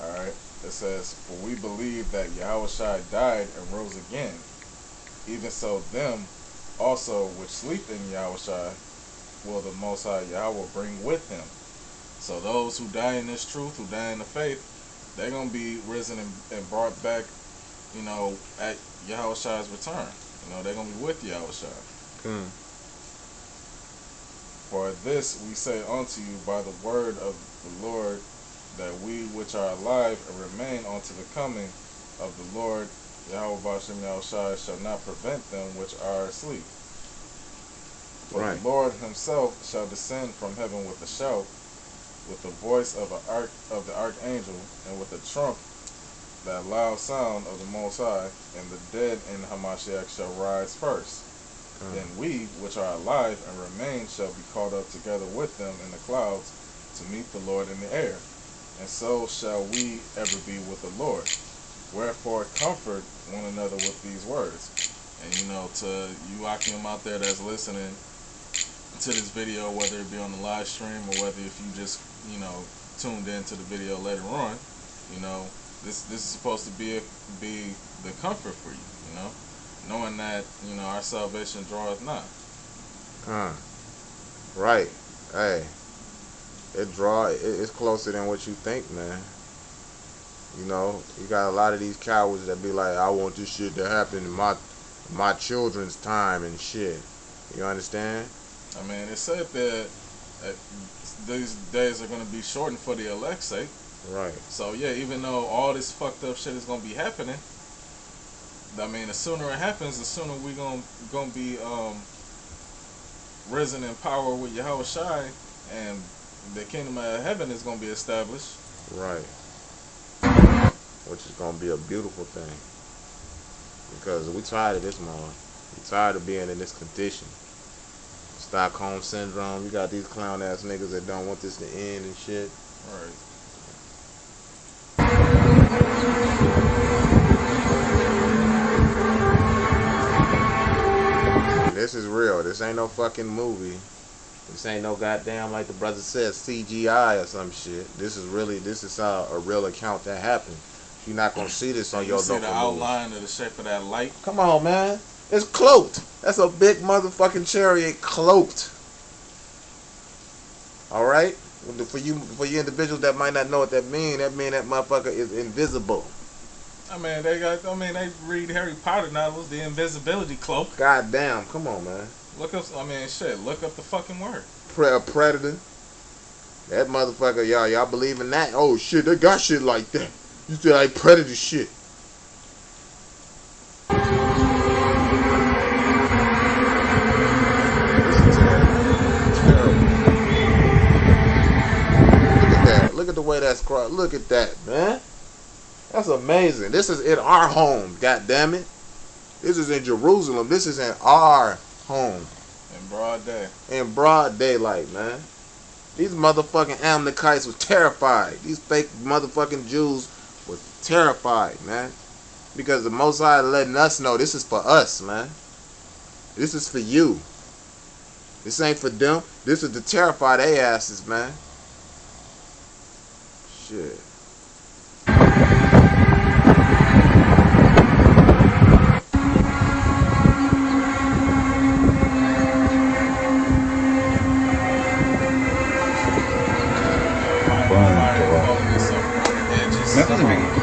Alright, it says, for we believe that Yahushua died and rose again, even so them also which sleep in Yahushua will the Most High Yahweh bring with him. So those who die in this truth, who die in the faith, they're going to be risen and brought back, you know, at Yahushua's return. You know, they're going to be with Yahushua. For this we say unto you by the word of the Lord, that we which are alive and remain unto the coming of the Lord Yahweh Bashem Yahushua shall not prevent them which are asleep. For right. The Lord himself shall descend from heaven with a shout, with the voice of the archangel, and with a trump, that loud sound of the Most High, and the dead in Hamashiach shall rise first. then we, which are alive and remain, shall be caught up together with them in the clouds to meet the Lord in the air. And so shall we ever be with the Lord. Wherefore comfort one another with these words. And to you Akim out there that's listening to this video, whether it be on the live stream or whether if you just, tuned into the video later on, this is supposed to be the comfort for you, knowing that, our salvation draweth nigh. Right. Hey. It's closer than what you think, man. You got a lot of these cowards that be like, I want this shit to happen in my children's time and shit. You understand? I mean, it said that these days are going to be shortened for the elect's sake. Right. So, yeah, even though all this fucked up shit is going to be happening, I mean, the sooner it happens, the sooner we going to be risen in power with Yahweh Shai, and the kingdom of heaven is going to be established. Right. Which is going to be a beautiful thing. Because we tired of this, man. We tired of being in this condition. Stockholm Syndrome. You got these clown ass niggas that don't want this to end and shit. Right. This is real. This ain't no fucking movie. This ain't no goddamn, like the brother said, CGI or some shit. This is a real account that happened. You're not gonna see this on your local news. See the outline of the shape of that light? Come on, man. It's cloaked. That's a big motherfucking chariot cloaked. All right. For you individuals that might not know what that mean that motherfucker is invisible. I mean, they read Harry Potter novels, the invisibility cloak. God damn, come on, man. Look up the fucking word. Predator. That motherfucker, y'all believe in that? Oh shit, they got shit like that. You said like Predator shit. Look at the way that's crossed. Look at that, man. That's amazing. This is in our home, god damn it. This is in Jerusalem. This is in our home. In broad day. In broad daylight, man. These motherfucking Amalekites was terrified. These fake motherfucking Jews was terrified, man. Because the Most High letting us know this is for us, man. This is for you. This ain't for them. This is to terrify their asses, man. Shit.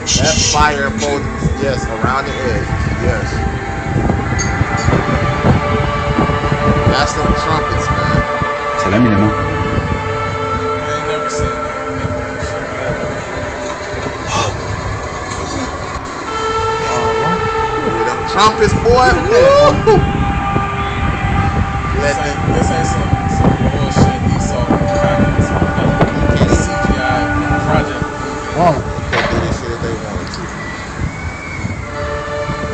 That fire both, yes, around the edge, yes. That's them trumpets, man. Salam, I ain't never seen that. Them trumpets, boy. Woo! This ain't some bullshit Esau happens. You can't CGI project. Wow.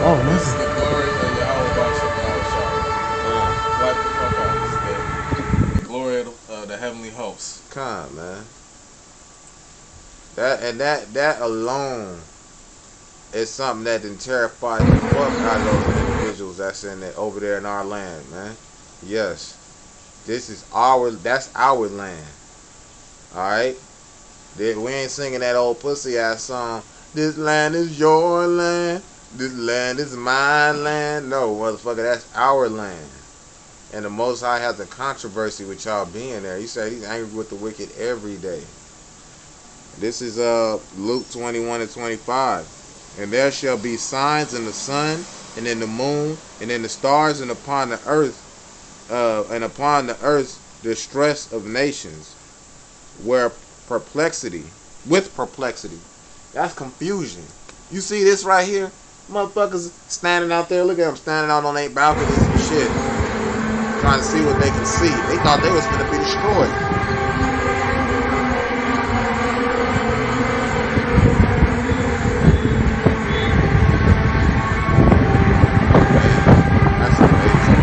Oh, this is the glory of Yahweh. The glory of the heavenly hosts. Come on, man. That alone is something that didn't terrify the fuck out of those individuals that's over there in our land, man. Yes. That's our land. Alright? We ain't singing that old pussy ass song. This land is your land. This land is my land. No, motherfucker, that's our land. And the Most High has a controversy with y'all being there. He said he's angry with the wicked every day. This is Luke 21:25. And there shall be signs in the sun, and in the moon, and in the stars, and upon the earth, distress of nations, with perplexity. That's confusion. You see this right here? Motherfuckers standing out there. Look at them standing out on their balconies and shit, trying to see what they can see. They thought they was going to be destroyed. That's amazing.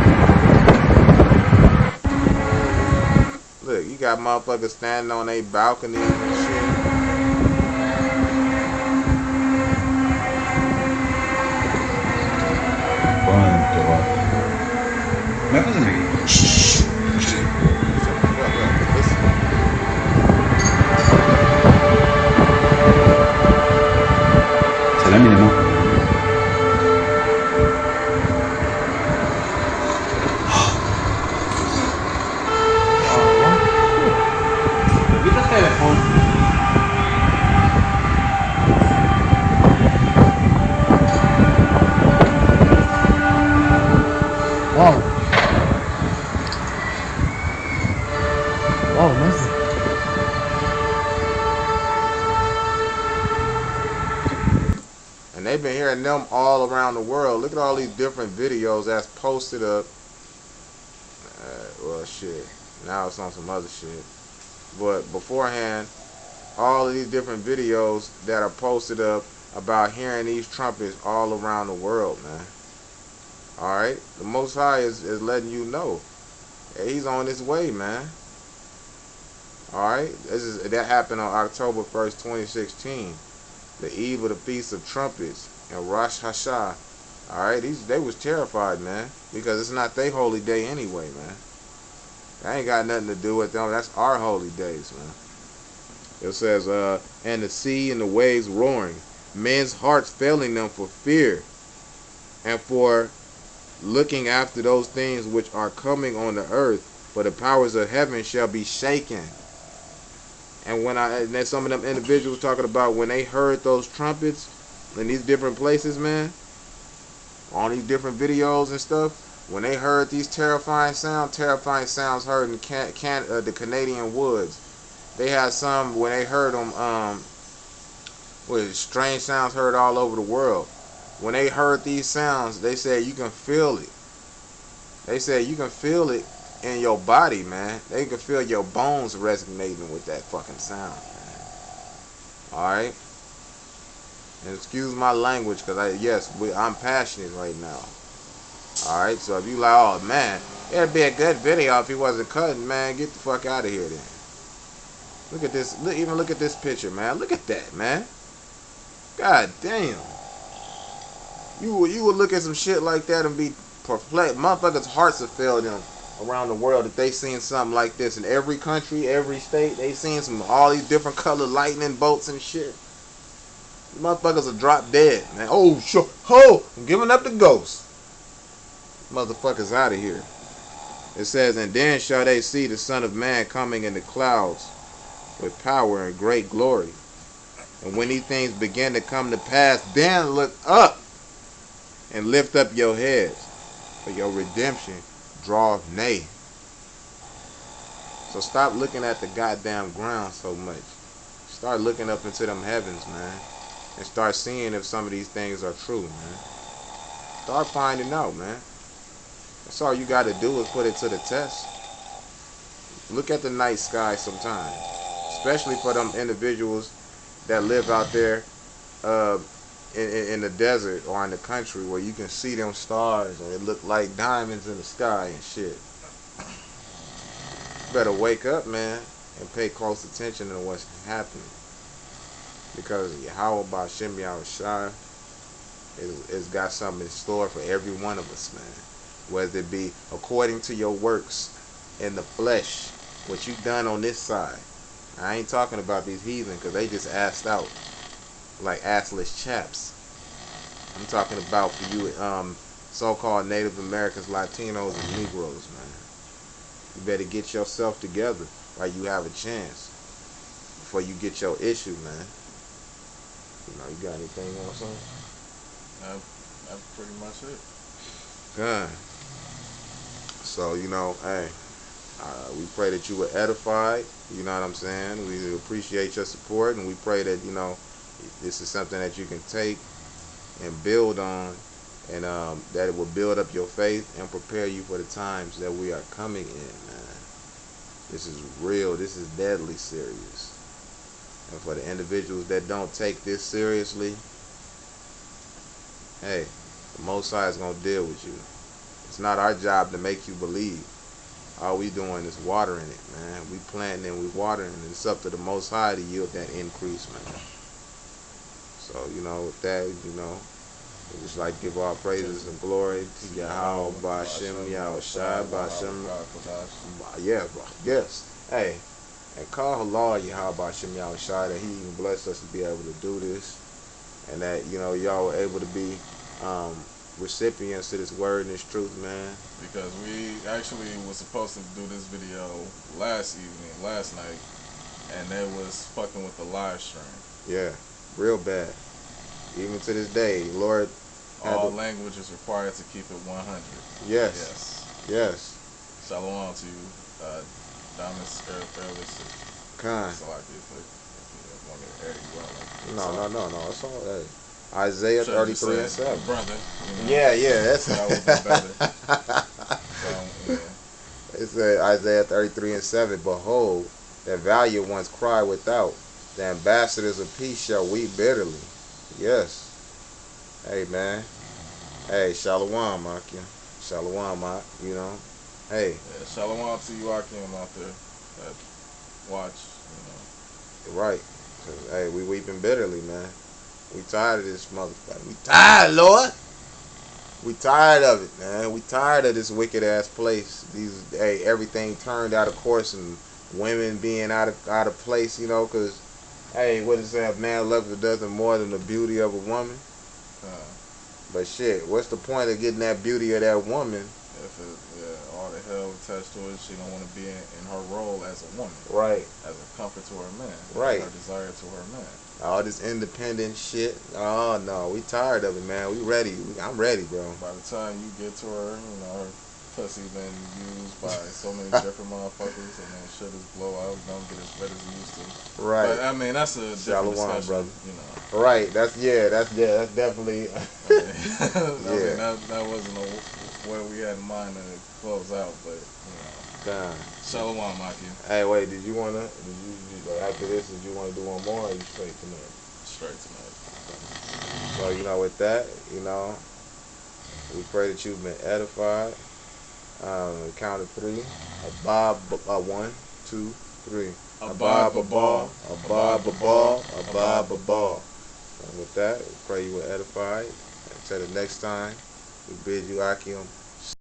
You got motherfuckers standing on their balconies and shit. Wow. Wow, nice. And they've been hearing them all around the world. Look at all these different videos that's posted up. Well, shit. Now it's on some other shit. But beforehand, all of these different videos that are posted up about hearing these trumpets all around the world, man. Alright? The Most High is letting you know. Hey, he's on his way, man. Alright? That happened on October 1st, 2016. The eve of the Feast of Trumpets and Rosh Hashanah. Alright? They was terrified, man. Because it's not their holy day anyway, man. That ain't got nothing to do with them. That's our holy days, man. It says, and the sea and the waves roaring, men's hearts failing them for fear, and for looking after those things which are coming on the earth, for the powers of heaven shall be shaken. And then some of them individuals talking about when they heard those trumpets in these different places, man, on these different videos and stuff, when they heard these terrifying sounds heard in the Canadian woods. They had some when they heard them, strange sounds heard all over the world. When they heard these sounds, they said you can feel it. They said you can feel it in your body, man. They can feel your bones resonating with that fucking sound, man. Alright? And excuse my language, because I'm passionate right now. Alright, so if you like, oh man, it'd be a good video if he wasn't cutting, man, get the fuck out of here then. Look at this, look at this picture, man. Look at that, man. God damn. You would look at some shit like that and be perplexed. Motherfuckers' hearts have failed them around the world if they seen something like this in every country, every state. They seen all these different colored lightning bolts and shit. Motherfuckers will drop dead, man. Oh, sure. Oh, I'm giving up the ghost. Motherfuckers out of here. It says, and then shall they see the Son of Man coming in the clouds with power and great glory. And when these things begin to come to pass, then look up and lift up your heads, for your redemption draweth nigh. So stop looking at the goddamn ground so much. Start looking up into them heavens, man. And start seeing if some of these things are true, man. Start finding out, man. That's all you got to do is put it to the test. Look at the night sky sometimes. Especially for them individuals that live out there in the desert or in the country where you can see them stars and it look like diamonds in the sky and shit. You better wake up, man, and pay close attention to what's happening. Because Yahweh Ba'Shem Yahushua has got something in store for every one of us, man. Whether it be according to your works in the flesh, what you done on this side. I ain't talking about these heathen because they just assed out like assless chaps. I'm talking about for you so-called Native Americans, Latinos, and Negroes, man. You better get yourself together while you have a chance before you get your issue, man. You got anything else on? That's pretty much it. Good. So, hey, we pray that you were edified. You know what I'm saying? We appreciate your support, and we pray that, this is something that you can take and build on, and that it will build up your faith and prepare you for the times that we are coming in, man. This is real. This is deadly serious. And for the individuals that don't take this seriously, hey, the Most High is going to deal with you. It's not our job to make you believe. all we doing is watering it, man. We planting and we watering, and it's up to the Most High to yield that increase, man. So, with that, we just like give our praises and glory to Yahweh, Ba'ashem, Yahweh Shai, Ba'ashem. Yeah, bro. Yes. Hey, and call Allah Yahweh, Ba'ashem, Yahweh Shai, that He even blessed us to be able to do this, and that, y'all were able to be recipients to this word and this truth, man. Because we actually was supposed to do this video last night, and they was fucking with the live stream. Yeah, real bad. Even to this day, Lord. All language is required to keep it 100. Yes. Shalom to you, Damas Earlis. Khan. So like if you want to air you out like No. It's all right. Isaiah 33 and 7. Brother. Yeah, that's that would be better. So, yeah. It said Isaiah 33 and 7. Behold, the valiant ones cry without. The ambassadors of peace shall weep bitterly. Yes. Hey, man. Hey, Shalom, Akim. Shalom, Hey. Yeah, Shalom to you, Akim, out there that watch, Right. Cause, hey, we weeping bitterly, man. We tired of this motherfucker. We tired, Lord. We tired of it, man. We tired of this wicked ass place. Everything turned out of course, and women being out of place, cause, hey, what is that? Man loves it doesn't more than the beauty of a woman. But shit, what's the point of getting that beauty of that woman? If all the hell attached to it, she don't want to be in her role as a woman. Right. As a comfort to her man. Right. Her desire to her man. All this independent shit. Oh no, we tired of it, man. We ready. I'm ready, bro. By the time you get to her, her pussy been used by so many different motherfuckers, and then shit is blow out, don't get as wet as it used to. Right. But I mean, that's a different discussion, brother. Right. That's definitely. I mean, that wasn't where we had in mind to close out, but Shalom, Maki. Hey, wait. Did you after this? Did you want to do one more? Or are you straight tonight? Straight tonight. So with that, we pray that you've been edified. Count of 3. Abab, 1, 2, 3. Abab, Abab, Abab, Abab, Abab, Abab. And with that, we pray you were edified. Until the next time, we bid you Akim.